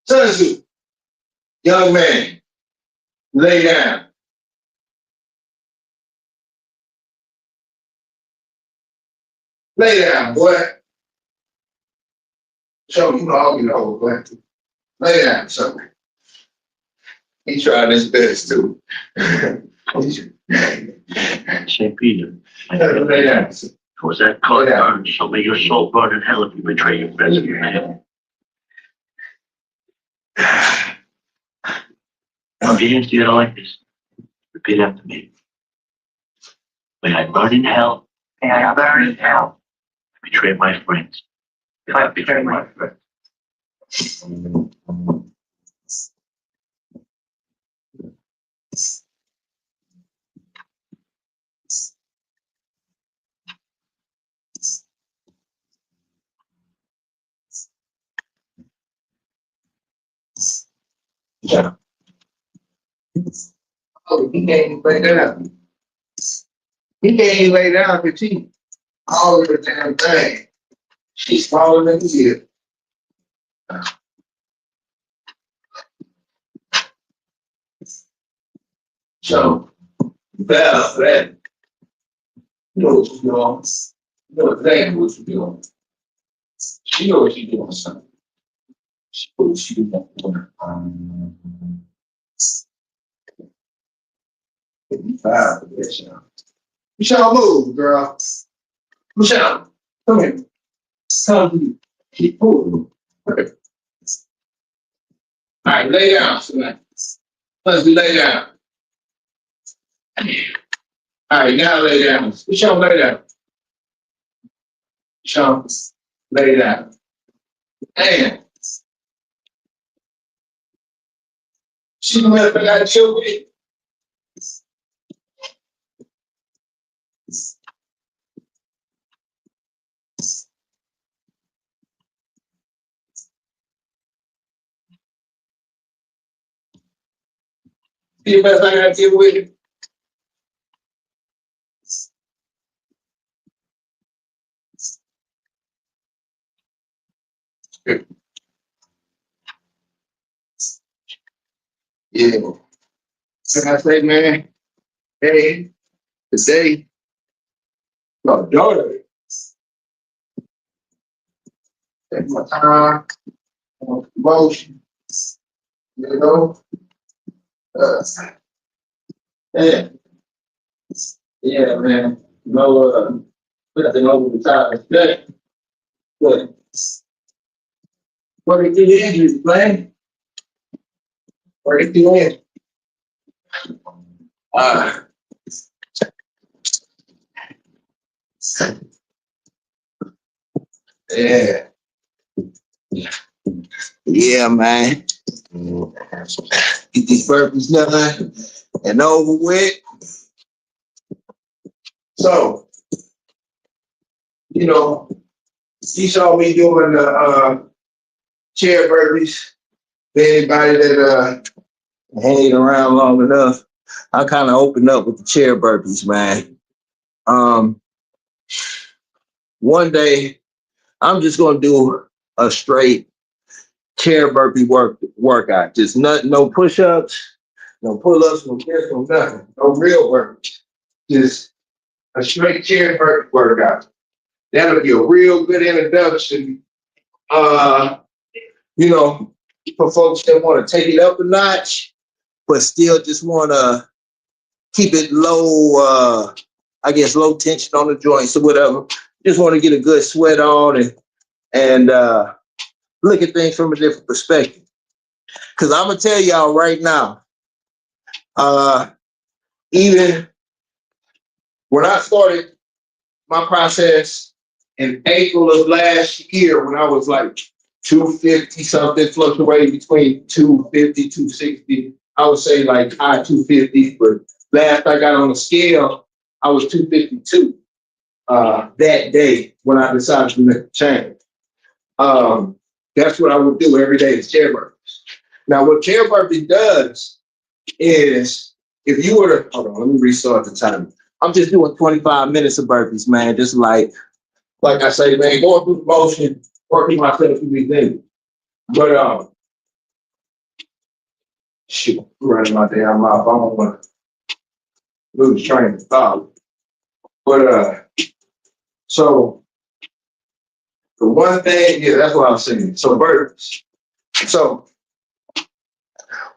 Sun Tzu. Young man. Lay down. Lay down, boy. Show you all you know, boy. Lay down, son. He tried his best too. St. Peter. Lay down. Was that called burn? So may your soul burn in hell if you betray your friends in your hand. Now, if you didn't see it all like this, repeat after me. When I burn in hell, may I burn in hell. I betray my friends. If I betray my friends. Yeah. Oh, he can't even lay down. He can't even lay down because she all of the damn thing. She's smaller than he is. So, well, that, you know what you're doing. You know exactly what you're doing. She knows what she's doing, son. She knows what she's doing. 55 for this, you know. Michelle, move, girl. Michelle, come here. Tell you. Keep moving. Okay. All right, lay down tonight. Let's lay down. All right, now lay down. Michelle, lay down. Michelle, lay down. And she went for that children. See the best I got to deal with it. Yeah. Can I say, man, hey, today, my daughter, that's my time. Motion, you know? Yeah. Yeah, man. No, nothing over the top. Good. Good. What did you injuries, man? What did you in? Yeah. Yeah, man. Get these burpees done and over with. So, you know, you saw me doing the chair burpees. Anybody that hanging around long enough, I kind of opened up with the chair burpees, man. One day I'm just gonna do a straight chair burpee workout. Just no push-ups, no pull-ups, no this, no nothing. No real work. Just a straight chair burpee workout. That'll be a real good introduction. You know, for folks that want to take it up a notch, but still just want to keep it low, I guess low tension on the joints or whatever. Just want to get a good sweat on and look at things from a different perspective. Because I'm going to tell y'all right now, even when I started my process in April of last year, when I was like 250 something, fluctuating between 250, 260, I would say like high 250s, but last I got on the scale, I was 252 that day when I decided to make a change. That's what I would do every day is chair burpees. Now, what chair burpee does is if you were to, hold on, let me restart the time. I'm just doing 25 minutes of burpees, man. Just like I say, man, going through the motion, working myself through these things. But shoot, running my damn mouth. I don't want to lose train of thought. But so the one thing, yeah, that's what I was saying. So burpees. So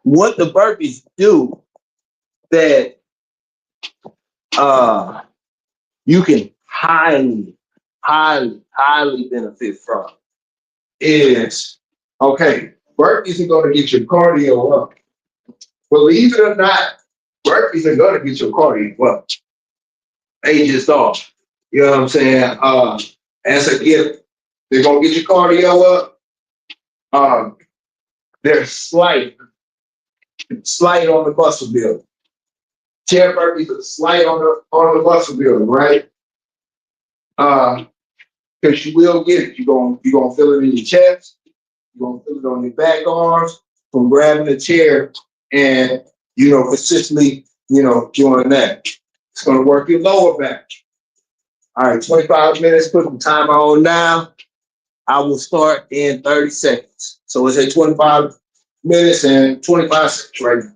what the burpees do that you can highly benefit from is, okay, burpees are going to get your cardio up. Believe it or not, burpees are going to get your cardio up. They just are. You know what I'm saying? As a gift, they're going to get your cardio up. They're slight on the muscle building. Chair burpees are slight on the muscle building, right? Because you will get it. You're gonna feel it in your chest. You're gonna feel it on your back arms from grabbing the chair and consistently doing that. It's gonna work your lower back. All right, 25 minutes. Put the timer on now. I will start in 30 seconds. So it's at 25 minutes and 25 seconds right now.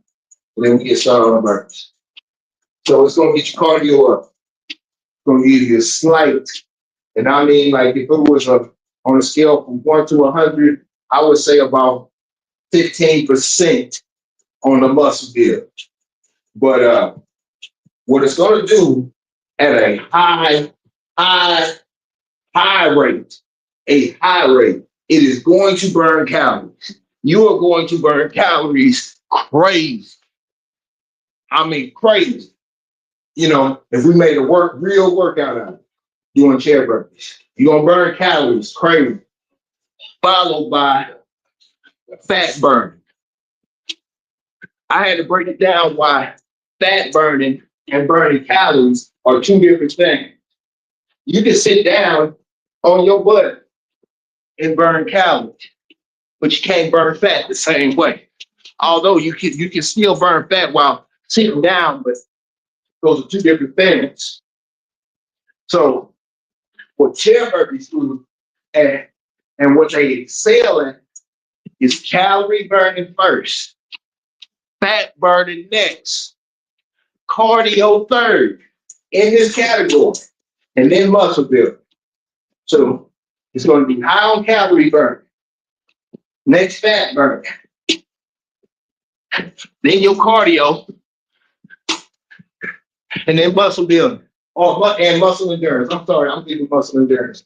And then we get started on the burpees. So it's gonna get your cardio up. It's gonna give you a slight. And I mean, like if it was on a scale from 1 to 100, I would say about 15% on the muscle build. But what it's going to do at a high rate, it is going to burn calories. You are going to burn calories crazy. I mean, crazy. If we made a real workout out of it, doing chair burpees, you're going to burn calories crazy, followed by fat burning. I had to break it down why fat burning and burning calories are two different things. You can sit down on your butt and burn calories, but you can't burn fat the same way. Although you can still burn fat while sitting down, but those are two different things. So what chair burpees do and what they excel in is calorie burning first, fat burning next, cardio third in this category, and then muscle building. So it's going to be high on calorie burn, Next fat burn. Then your cardio, and then muscle building. And muscle endurance. I'm sorry, I'm giving muscle endurance.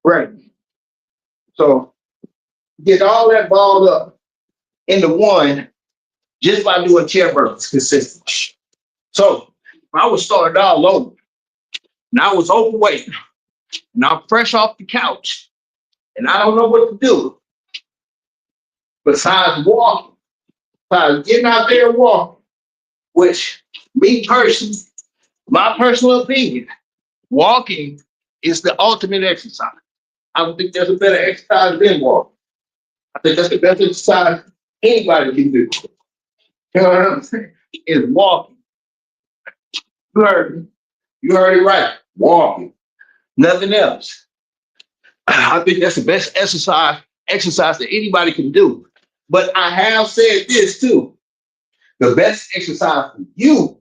Right. So get all that balled up into one just by doing chair burpees consistently. So I was started all over, and I was overweight, and I'm fresh off the couch, and I don't know what to do besides walking, besides getting out there and walking, which me personally, my personal opinion, walking is the ultimate exercise. I don't think there's a better exercise than walking. I think that's the best exercise anybody can do. You know what I'm saying? Is walking. You heard me. You heard it right. Walking. Nothing else. I think that's the best exercise that anybody can do. But I have said this too. The best exercise for you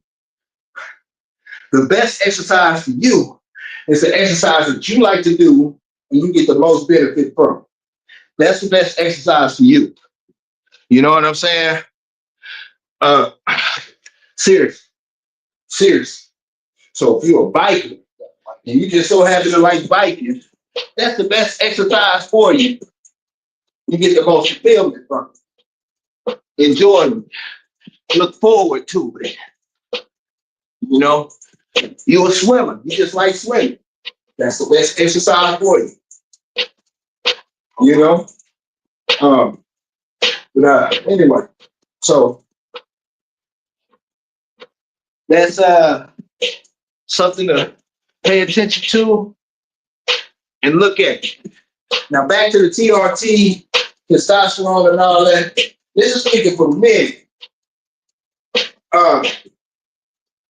is the exercise that you like to do and you get the most benefit from. That's the best exercise for you. You know what I'm saying? Serious. So if you're a biker and you just so happen to like biking, that's the best exercise for you. You get the most fulfillment from it. Enjoy it. Look forward to it. You know, you're a swimmer. You just like swimming. That's the best exercise for you. You know? Anyway, so that's something to pay attention to and look at. Now back to the TRT, testosterone and all that. This is speaking for men.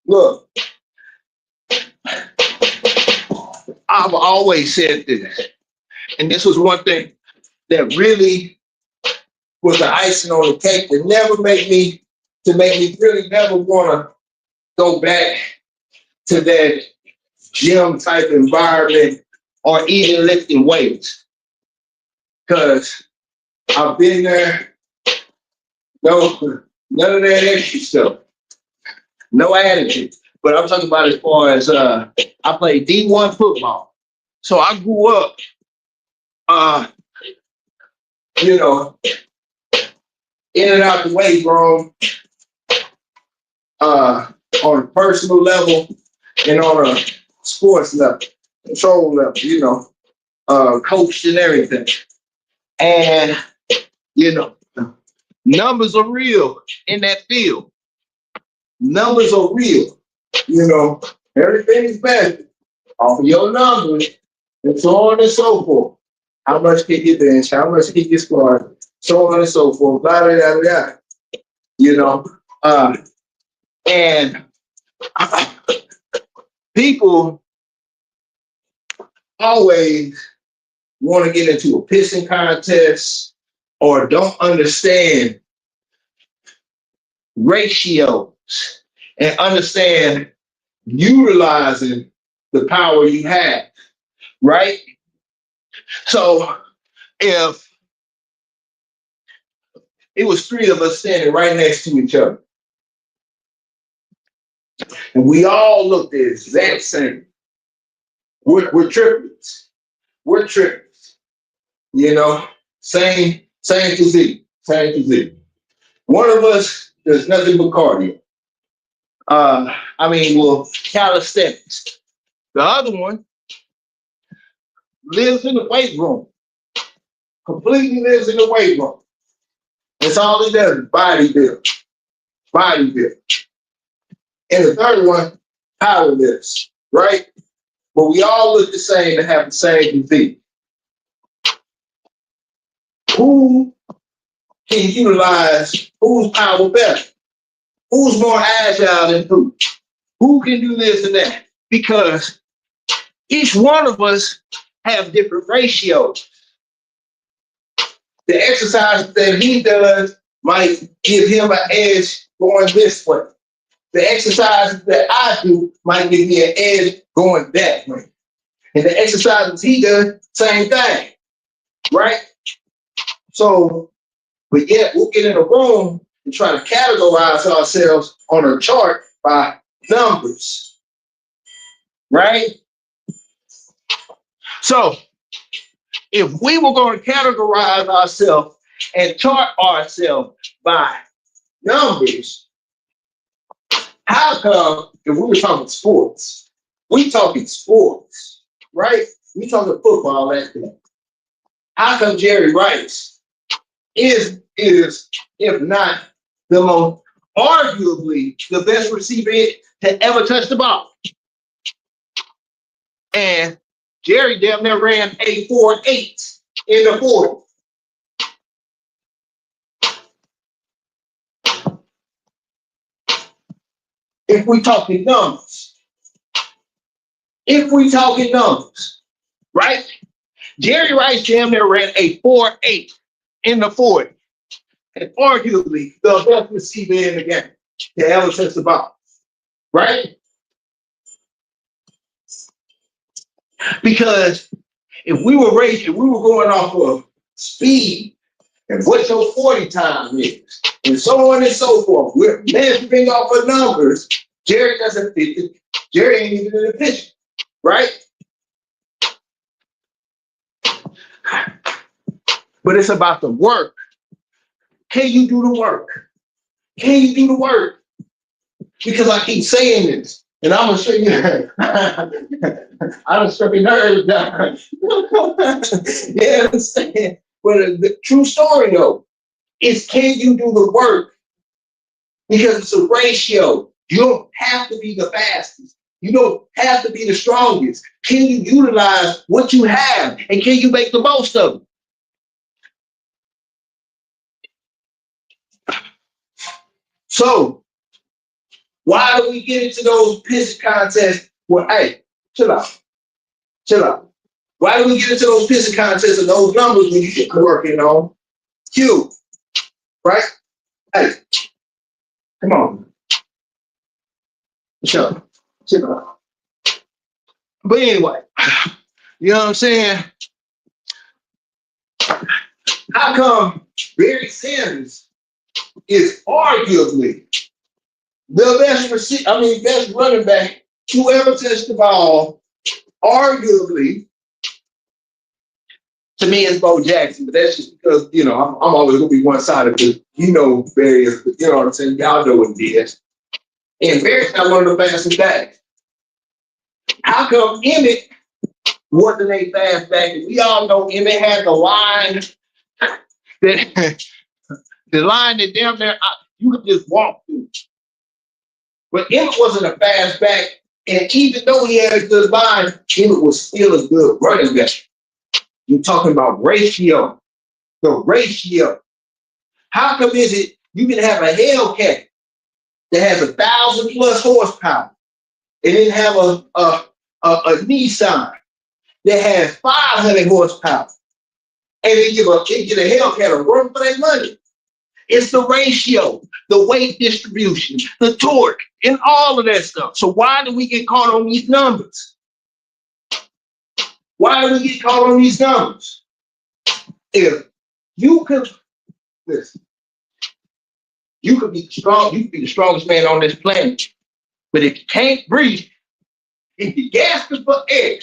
Look, I've always said this, and this was one thing that really was the icing on the cake that never made me really never want to go back to that gym type environment or even lifting weights. Because I've been there, none of that extra stuff. No attitude. But I'm talking about as far as I played D1 football. So I grew up, you know, in and out the weight room, on a personal level and on a sports level, control level, you know, coached and everything. And, you know, numbers are real in that field. Numbers are real. You know, everything is measured off of your numbers and so on and so forth. How much can you bench? How much can you squat? So on and so forth. Blah, blah, blah, blah. You know, and people always want to get into a pissing contest or don't understand ratios and understand utilizing the power you have, right? So if it was three of us standing right next to each other, and we all looked the exact same, we're triplets. We're triplets. You know, same physique. One of us does nothing but cardio. Calisthenics. The other one lives in the weight room. Completely lives in the weight room. That's all he does is bodybuild. And the third one, power lifts, right? But we all look the same and have the same physique. Who can utilize whose power better? Who's more agile than who? Who can do this and that? Because each one of us have different ratios. The exercise that he does might give him an edge going this way. The exercises that I do might give me an edge going that way. And the exercises he does, same thing, right? So But yet we'll get in a room and try to categorize ourselves on a chart by numbers, right? So if we were going to categorize ourselves and chart ourselves by numbers, how come if we were talking sports, right? We talking football, that thing. How come Jerry Rice is if not the most arguably the best receiver to ever touch the ball? And Jerry damn near ran a 4.8 in the 40. If we talking numbers, right? Jerry Rice damn near ran a 4.8 in the 40. And arguably the best receiver in the game to ever touch the ball, right? Because if we were going off of speed and what your 40 time is, and so on and so forth, we're measuring off of numbers. Jerry doesn't fit it. Jerry ain't even in the picture, right? But it's about the work. Can you do the work? Can you do the work? Because I keep saying this, and I'm gonna show you. I'm struck a nerve down. Yeah, understand. But the true story though is, can you do the work? Because it's a ratio. You don't have to be the fastest. You don't have to be the strongest. Can you utilize what you have, and can you make the most of it? So why do we get into those pissing contests where, hey, chill out. Why do we get into those pissing contests and those numbers when you should be working on Q, right? Hey, come on. Chill out. But anyway, you know what I'm saying? How come Barry Sanders is arguably the best running back to ever touch the ball? Arguably, to me, it's Bo Jackson, but that's just because, I'm always going to be one-sided because, Barry is, you know what I'm saying? Y'all know what it is. And Barry's not one of the fastest backs. How come Emmett wasn't a fast back? We all know Emmett had the line that damn near you could just walk through. But Emmett wasn't a fast back, and even though he had a good line, Emmett was still a good running back. You're talking about ratio. The ratio. How come is it you can have a Hellcat that has 1,000+ horsepower and then have a Nissan that has 500 horsepower, and then get a Hellcat a run for their money? It's the ratio, the weight distribution, the torque, and all of that stuff. So why do we get caught on these numbers? Why do we get caught on these numbers? If you could, listen, you could be strong, you could be the strongest man on this planet. But if you can't breathe, if you gasping for air,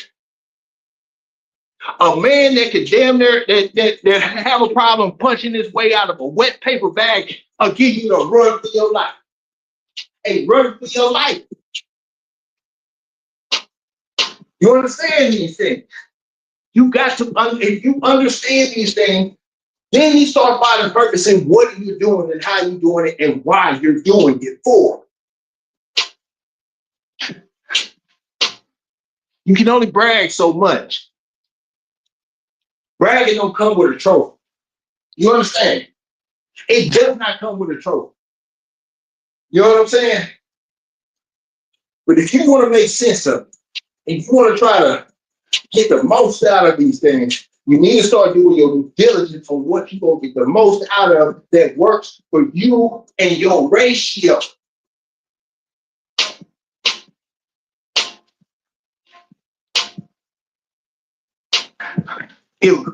a man that could damn near that have a problem punching his way out of a wet paper bag, will give you a run for your life. A run for your life. You understand these things? You got to, if you understand these things, then you start finding purpose in what are you doing and how you doing it and why you're doing it for. You can only brag so much. Bragging don't come with a trophy. You understand? It does not come with a trophy. You know what I'm saying? But if you want to make sense of it, if you want to try to get the most out of these things, you need to start doing your due diligence on what you're going to get the most out of that works for you and your ratio. If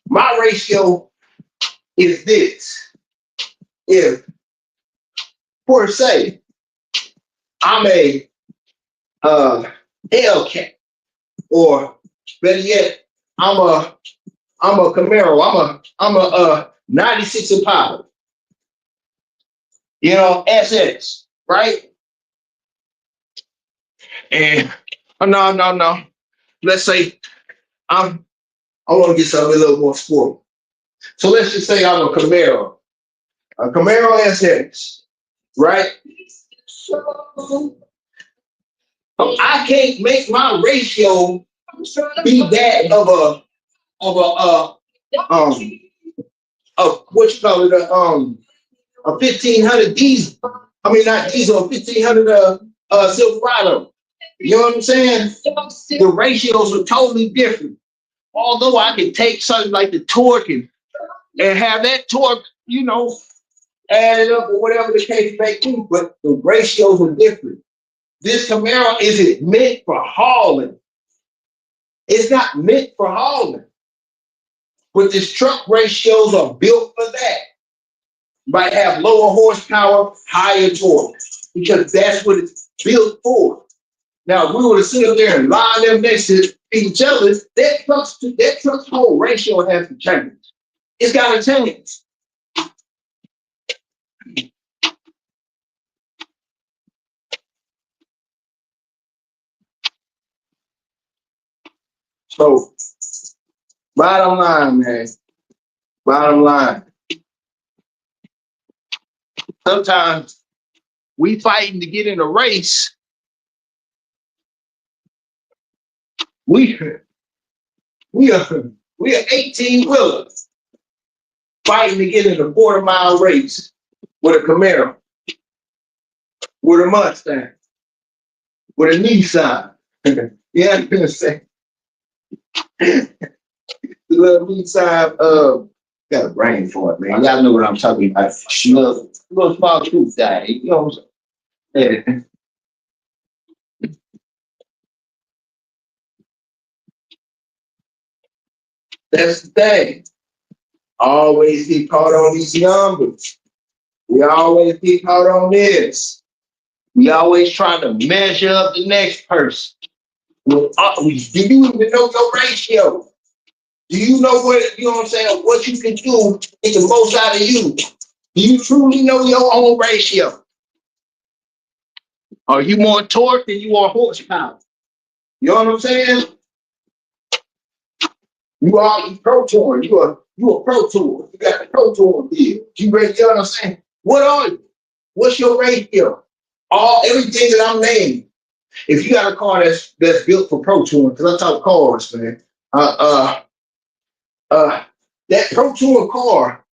my ratio is this, if, per se, I'm a Hellcat, or better yet, I'm a Camaro, I'm a 96 Impala, you know, SX, right? And no. Let's say I want to get something a little more sporty. So let's just say I'm a Camaro SX, right? So I can't make my ratio be that of what you call it, a 1500 diesel. I mean, not diesel, a 1500 Silverado. You know what I'm saying? The ratios are totally different. Although I can take something like the torque and have that torque, you know, added up or whatever the case may be, but the ratios are different. This Camaro isn't meant for hauling. It's not meant for hauling. But this truck ratios are built for that. Might have lower horsepower, higher torque, because that's what it's built for. Now, if we were to sit up there and line them next to each other, that truck's whole ratio has to change. It's got to change. So, bottom line, man. Bottom line. Sometimes we fighting to get in a race. We are 18-wheelers fighting to get in a quarter-mile race with a Camaro, with a Mustang, with a Nissan. Yeah, I'm gonna say the little Nissan. Got a brain for it, man. Y'all know what I'm talking about. Little small truth guy. You know what I'm saying? That's the thing. Always get caught on these numbers. We always get caught on this. We always trying to measure up the next person. Well, do you even know your ratio? Do you know what, you know what I'm saying, what you can do to get the most out of you? Do you truly know your own ratio? Are you more torque than you are horsepower? You know what I'm saying? You are Pro Tour. You are Pro Tour. You got the Pro Tour deal. You ready? You know what I'm saying? What are you? What's your ratio? Everything that I'm naming. If you got a car that's built for Pro Tour, because I talk cars, man. That Pro Tour car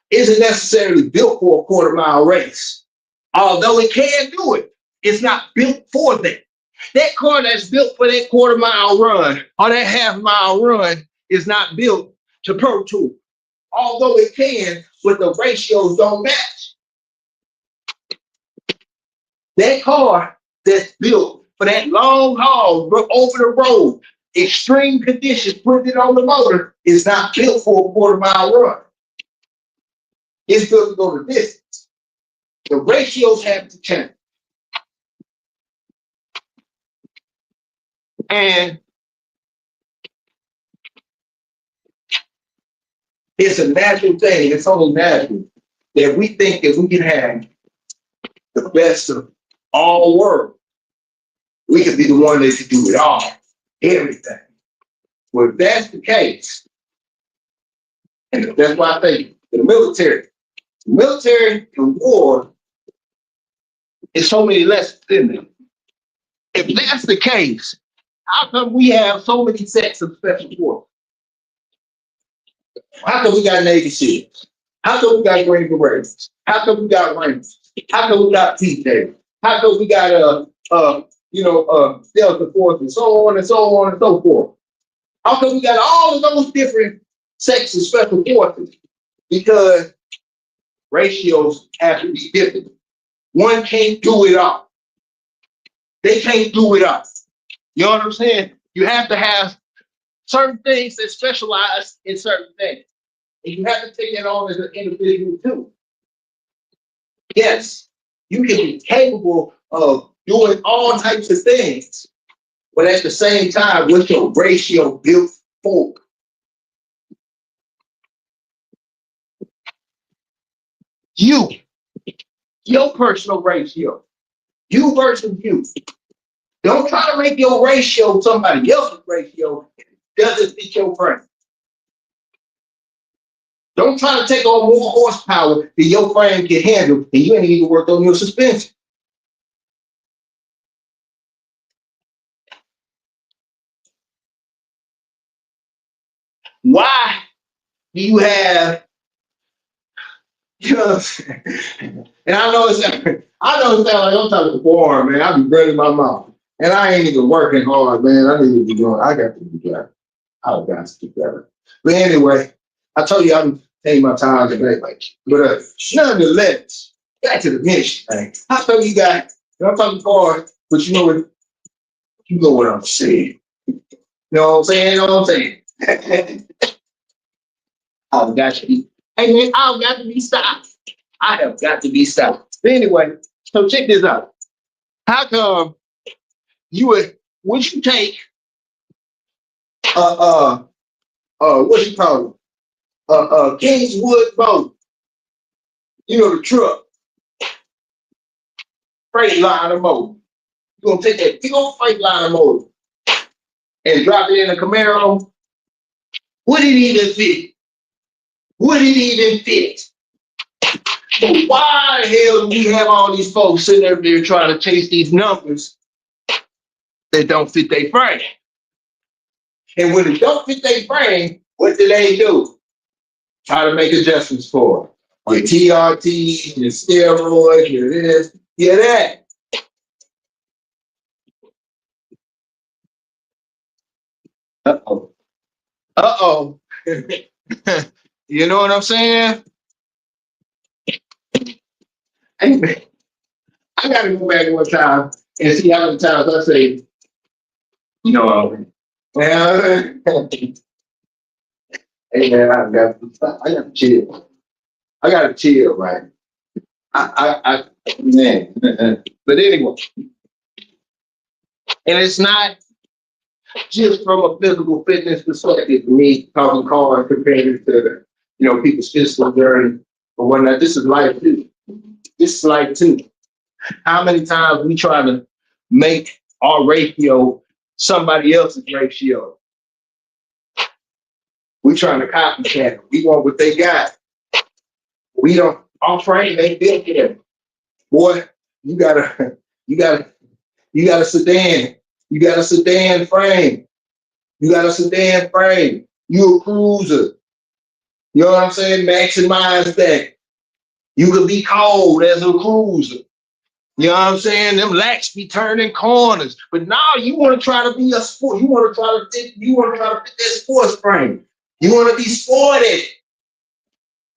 isn't necessarily built for a quarter-mile race. Although it can do it, it's not built for that. That car that's built for that quarter-mile run or that half-mile run is not built to Pro Tour. Although it can, but the ratios don't match. That car that's built for that long haul over the road, extreme conditions, put it on the motor, is not built for a quarter-mile run. It's built to go the distance. The ratios have to change. And it's a natural thing. It's only natural that we think that we can have the best of all worlds. We can be the one that can do it all, everything. Well, if that's the case, and that's why I think the military and war is so many lessons in there. If that's the case, how come we have so many sets of special forces? How come we got Navy SEALs? How come we got Green Berets? How come we got Rangers? How come we got PJ? How come we got Delta Force and so on and so on and so forth? How come we got all of those different sets of special forces? Because ratios have to be different. One can't do it all. They can't do it all. You know what I'm saying? You have to have certain things that specialize in certain things. And you have to take that on as an individual too. Yes, you can be capable of doing all types of things, but at the same time, what's your ratio built for? You, your personal ratio, you versus you. Don't try to make your ratio somebody else's ratio. It doesn't fit your frame. Don't try to take on more horsepower than your frame can handle, and you ain't even worked on your suspension. Why do you have, you know what I'm saying? And I know it sounds like I'm talking to boring, man. I be running my mouth. And I ain't even working hard, man. I need to be doing, I got to be better. I've got to be better. But anyway, I told you I'm taking my time today, like, but nonetheless, back to the mission, man. I told you guys, I'm talking hard, but you know what I'm saying. You know what I'm saying? You know what I'm saying? I've got to be, hey man, I've got to be stopped. I have got to be stopped. But anyway, so check this out. How come would you take what you call it? Kingswood boat, you know, the truck, Freightliner motor. You're gonna take that big old Freightliner motor and drop it in a Camaro. Would it even fit? Would it even fit? So why the hell do we have all these folks sitting up there trying to chase these numbers that don't fit their frame? And when it don't fit their frame, what do they do? Try to make adjustments for it. Your TRT, your steroids, your this, your that. Uh-oh. Uh-oh. You know what I'm saying? Hey, man, I gotta go back one time and see how many times I say, you know, well, hey man, I got to chill. I got to chill, right? Man. But anyway, and it's not just from a physical fitness perspective for me talking cars compared to, you know, people's physical journey or whatnot. This is life too. This is life too. How many times we try to make our ratio somebody else's ratio? We trying to copycat. We want what they got. We don't. Our frame ain't built yet. Boy, you got a sedan. You got a sedan frame. You got a sedan frame. You a cruiser. You know what I'm saying? Maximize that. You could be cold as a cruiser. You know what I'm saying? Them lacks be turning corners. But now you want to try to be a sport. You want to try to fit that sports frame. You want to be sporty.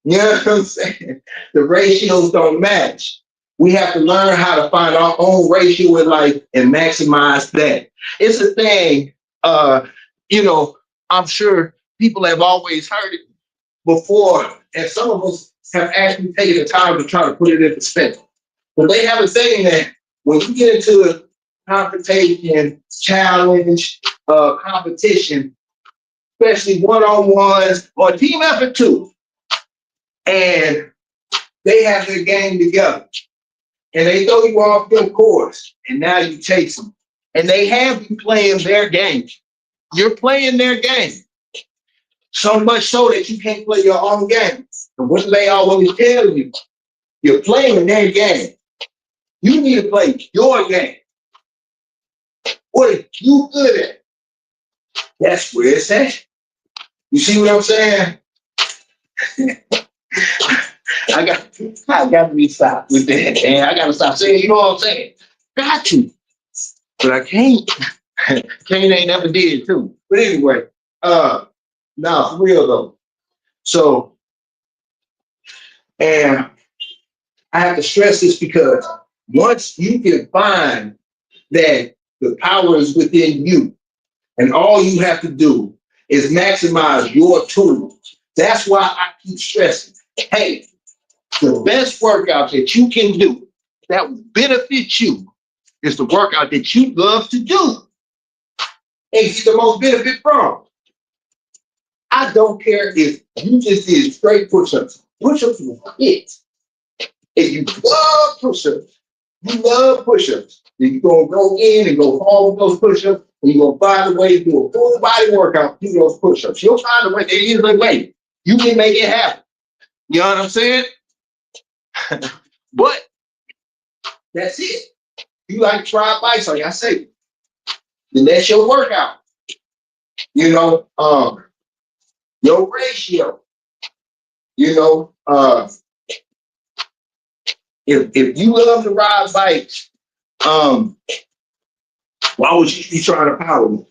You know what I'm saying? The ratios don't match. We have to learn how to find our own ratio in life and maximize that. It's a thing, you know, I'm sure people have always heard it before, and some of us have actually taken the time to try to put it in perspective. But they have a saying that when you get into a confrontation, challenge, competition, especially one-on-ones or team effort too, and they have their game together, and they throw you off your course, and now you chase them, and they have you playing their game. You're playing their game, so much so that you can't play your own game. And what do they always tell you? You're playing their game. You need to play your game. What are you good at? That's where it's at. You see what I'm saying? I got to be stopped with that, and I got to stop saying, you know what I'm saying? Got to, but I can't. Kane ain't never did too. But anyway, now for real though. So, and I have to stress this because once you can find that the power is within you, and all you have to do is maximize your tools. That's why I keep stressing. Hey, The best workout that you can do that will benefit you is the workout that you love to do and get the most benefit from. I don't care if you just did straight push-ups. Push-ups will hit. If you love push-ups, you love push-ups, then you're going to go in and go hard with those push-ups, and you're going to find a way to do a full body workout through those push-ups. You'll find a way. There is a way. You can make it happen. You know what I'm saying? But that's it. You like to ride bikes, like I say, then that's your workout. You know, your ratio. You know, if you love to ride bikes, why would you be trying to power me?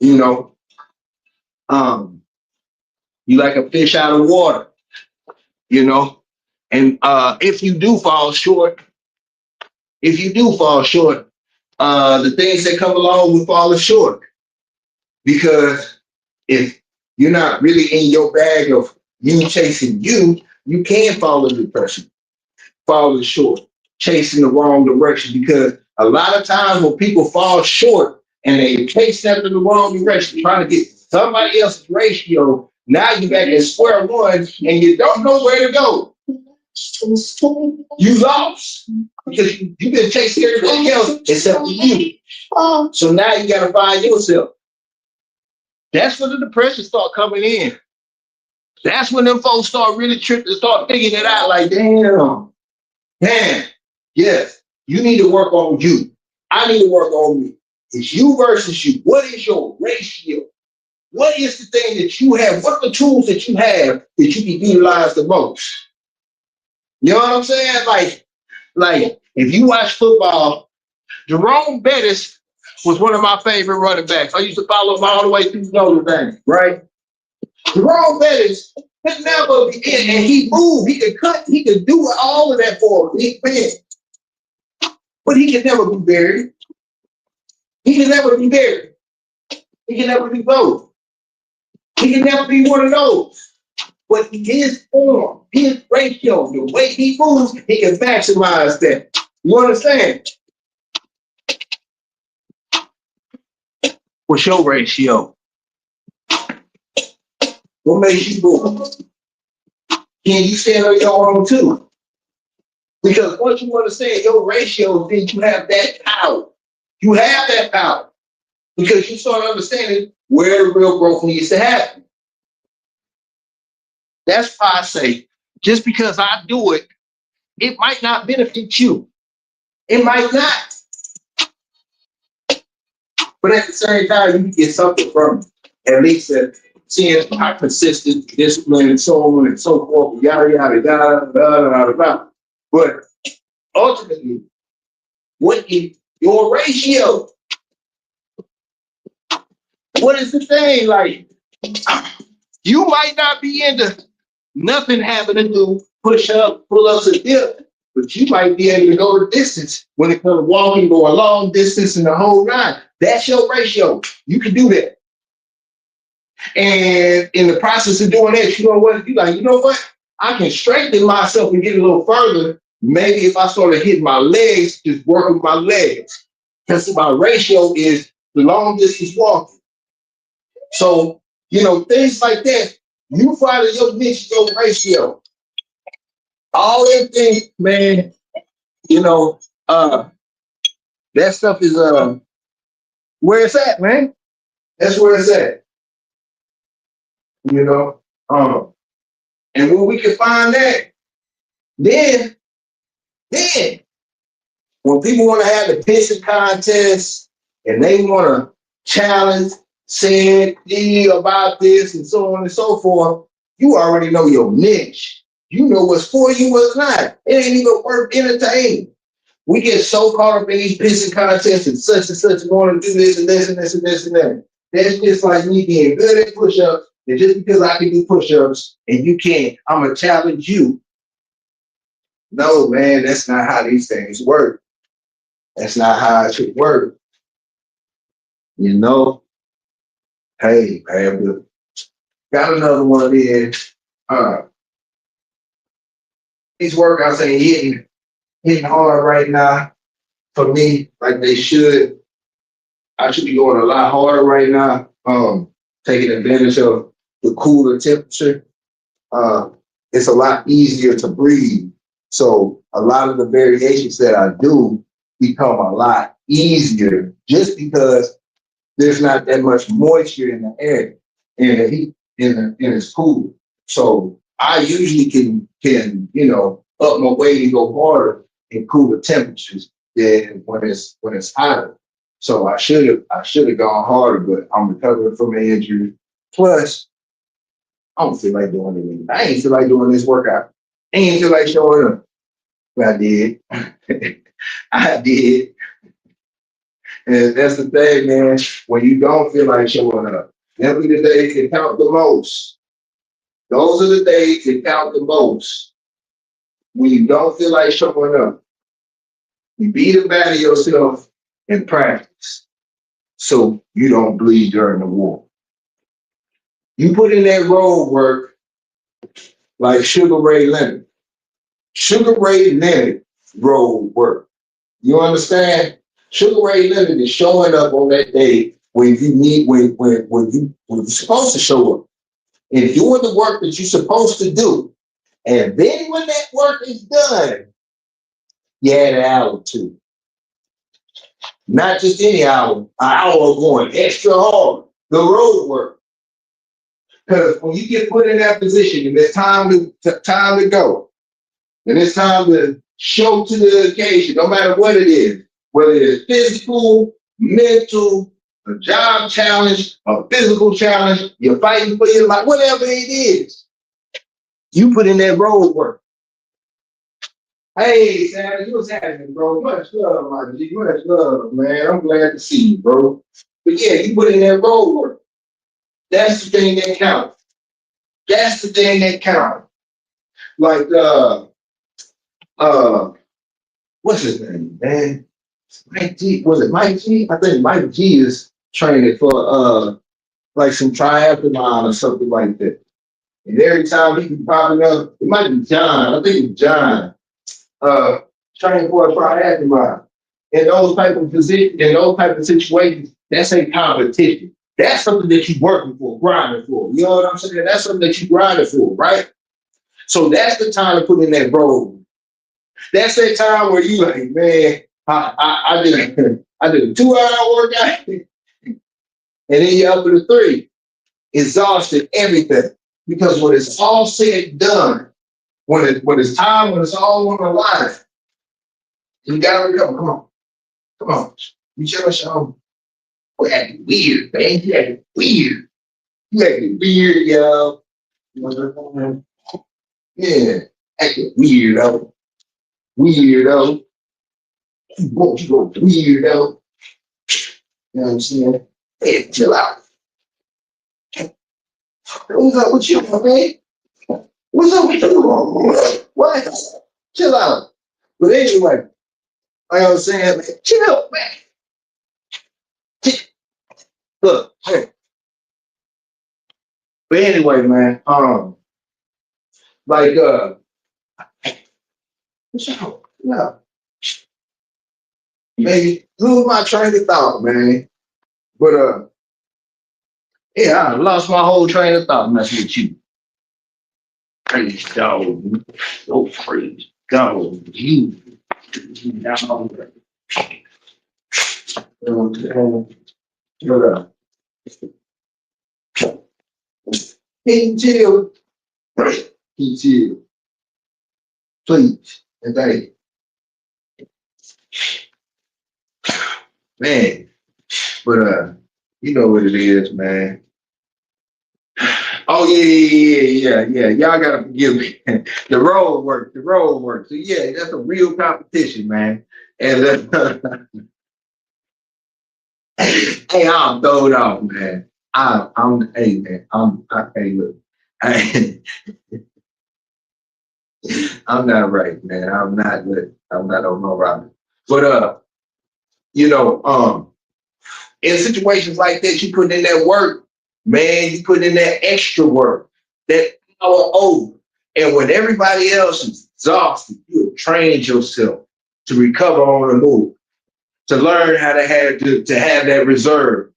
You know, you like a fish out of water, you know, and if you do fall short, the things that come along with falling short, because if you're not really in your bag of you chasing you, you can fall in depression, falling short, chasing the wrong direction, because a lot of times when people fall short and they chase after the wrong direction, trying to get somebody else's ratio, now you're back at square one and you don't know where to go. You lost because you've been chasing everybody else except for you. So now you got to find yourself. That's when the depression start coming in. That's when them folks start really tripping, start figuring it out like, damn, yes, you need to work on you. I need to work on me. It's you versus you. What is your ratio? What is the thing that you have? What are the tools that you have that you can utilize the most? You know what I'm saying? Like if you watch football, Jerome Bettis was one of my favorite running backs. I used to follow him all the way through Notre Dame, right? Jerome Bettis could never be in, and he moved, he could cut, he could do all of that for a big man. But he could never be buried. He can never be buried. He can never be both. He can never be one of those. But his form, his ratio, the way he moves, he can maximize that. You understand? What's your ratio? What makes you move? Can you stand on your own too? Because once you understand your ratio, then you have that power. You have that power. Because you start understanding where the real growth needs to happen. That's why I say, just because I do it, it might not benefit you. It might not. But at the same time, you can get something from it. At least seeing how consistent, discipline, and so on and so forth, yada, yada, yada, yada, yada, yada. But ultimately, what is your ratio? What is the thing? Like, you might not be into nothing having to do push-up, pull-ups, and dip, but you might be able to go the distance when it comes to walking, go a long distance and the whole nine. That's your ratio. You can do that. And in the process of doing that, you know what? You like, you know what? I can strengthen myself and get a little further. Maybe if I started hitting my legs, just working my legs. Because my ratio is the long distance walking. So, you know, things like that, you find your niche, your ratio. All that things, man, you know, that stuff is where it's at, man. That's where it's at. You know, and when we can find that, then when people want to have the pissing contest and they want to challenge, say about this and so on and so forth, you already know your niche. You know what's for you, what's not. It ain't even worth entertaining. We get so caught up in these pissing contests and such going to do this and this and this and this and that. That's just like me being good at push-ups. And just because I can do push-ups and you can't, I'm going to challenge you. No, man, that's not how these things work. That's not how it should work. You know? Hey, man, got another one in. these workouts ain't hitting hard right now for me like they should. I should be going a lot harder right now. Taking advantage of the cooler temperature. It's a lot easier to breathe. So a lot of the variations that I do become a lot easier just because there's not that much moisture in the air and the heat and it's cool. So I usually can up my weight and go harder in cooler temperatures than when it's hotter. So I should have gone harder, but I'm recovering from an injury. Plus, I don't feel like doing anything. I ain't feel like doing this workout. I ain't feel like showing up. But I did. I did. And that's the thing, man. When you don't feel like showing up, them be the days that count the most. Those are the days that count the most. When you don't feel like showing up, you beat the battle yourself in practice so you don't bleed during the war. You put in that road work like Sugar Ray Leonard. Sugar Ray Leonard road work. You understand? Sugar Ray Leonard is showing up on that day when you need when you're supposed to show up and doing the work that you're supposed to do. And then when that work is done, you add an hour or two. Not just any hour, an hour going extra hard, the road work. Because when you get put in that position and it's time to go, and it's time to show to the occasion, no matter what it is, whether it's physical, mental, a job challenge, a physical challenge, you're fighting for your life, whatever it is, you put in that road work. Hey, Savage, what's happening, bro? Much love, my G. Much love, man. I'm glad to see you, bro. But yeah, you put in that road work. That's the thing that counts. That's the thing that counts. Like, what's his name, man? Mike G. Was it Mike G? I think Mike G is training for like some triathlon or something like that. And every time he can popping up, it might be John. I think it's John. Training for a triathlon. In those type of positions, in those type of situations, that's a competition. That's something that you're working for, grinding for. You know what I'm saying? That's something that you're grinding for, right? So that's the time to put in that road. That's that time where you like, man, I did a 2-hour workout, and then you're up to the 3, exhausted, everything. Because when it's all said and done, when it's time, when it's all on the line, you gotta recover. Come on. You show. Boy, acting weird, man. You acting weird. You acting weird, yo. Yeah, acting weirdo. Weirdo. You go weirdo. You know what I'm saying? Hey, chill out. What's up with you, my man? What's up with you? What? Chill out. But anyway, like I was saying, man, chill, man. Look, hey. But anyway, man, like, yeah, maybe lose my train of thought, man. But yeah, I lost my whole train of thought messing with you. Praise God. Oh, praise God. You. He chill. He chill. Please. And thank you. Man. But you know what it is, man. Oh yeah. Y'all gotta forgive me. The road work. So yeah, that's a real competition, man. And hey, I'm throwed off, man. Hey man, hey look. I'm not right, man. I'm not good. I'm not on no ride. But in situations like this, you put in that work, man, you put in that extra work, that hour over. And when everybody else is exhausted, you have trained yourself to recover on the move, to learn how to have that reserve,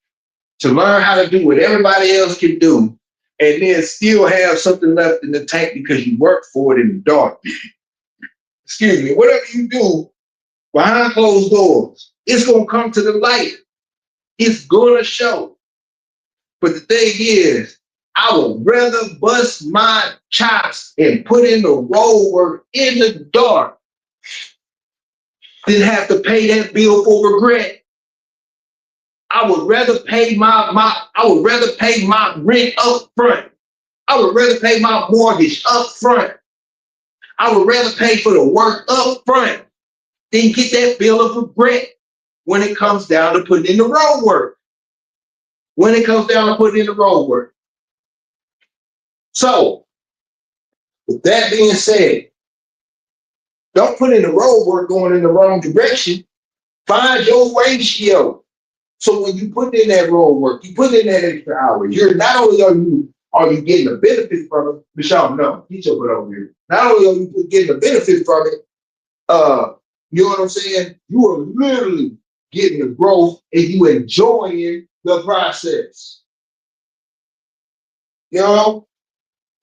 to learn how to do what everybody else can do, and then still have something left in the tank because you worked for it in the dark. Excuse me, whatever you do behind closed doors, it's going to come to the light. It's going to show. But the thing is, I would rather bust my chops and put in the road work in the dark than have to pay that bill for regret. I would rather pay my rent up front. I would rather pay my mortgage up front. I would rather pay for the work up front than get that bill of regret when it comes down to putting in the road work. So, with that being said, don't put in the road work going in the wrong direction. Find your ratio. So when you put in that road work, you put in that extra hour, you're not only are you getting the benefit from it, Michelle, no, get your butt over here. Not only are you getting the benefit from it, you know what I'm saying? You are literally getting the growth and you enjoying the process. You know,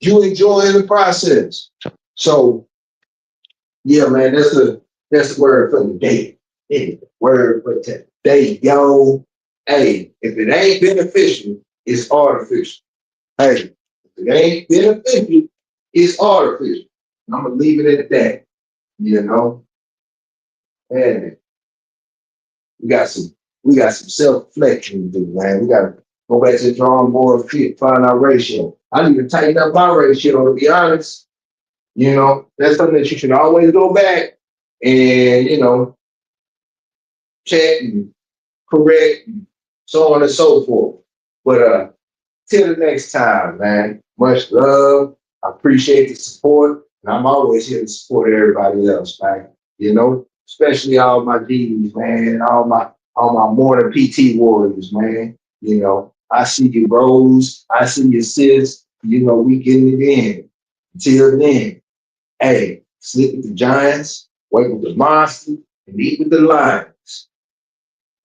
you enjoying the process. So, yeah, man, that's the word for the day. Word for today, yo. Hey, if it ain't beneficial, it's artificial. Hey, if it ain't beneficial, it's artificial. I'm gonna leave it at that. You know, and we got some self-reflection to do, man. We gotta go back to the drawing board, find our ratio. I need to tighten up my ratio, to be honest. You know, that's something that you should always go back and, you know, check and correct and so on and so forth. But till the next time, man, much love. I appreciate the support, and I'm always here to support everybody else, man. You know, especially all my DBs, man, all my morning PT warriors, man. You know, I see you, bros. I see you, sis. You know, we getting it in. Until then, hey, sleep with the giants, wake with the monsters, and eat with the lions.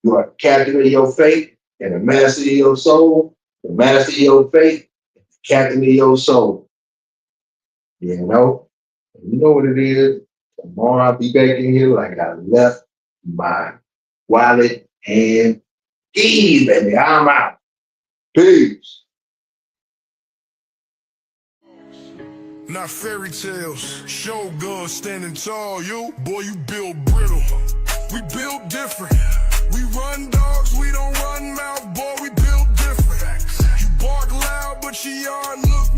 You are the captain of your fate and the master of your soul, the master of your fate, and the captain of your soul. You know what it is. Tomorrow I'll be back in here like I left my wallet and keys, baby. I'm out. Peace. Not fairy tales, show good, standing tall. You, boy, you build brittle. We build different. We run dogs, we don't run mouth, boy, we build different. You bark loud, but your yard look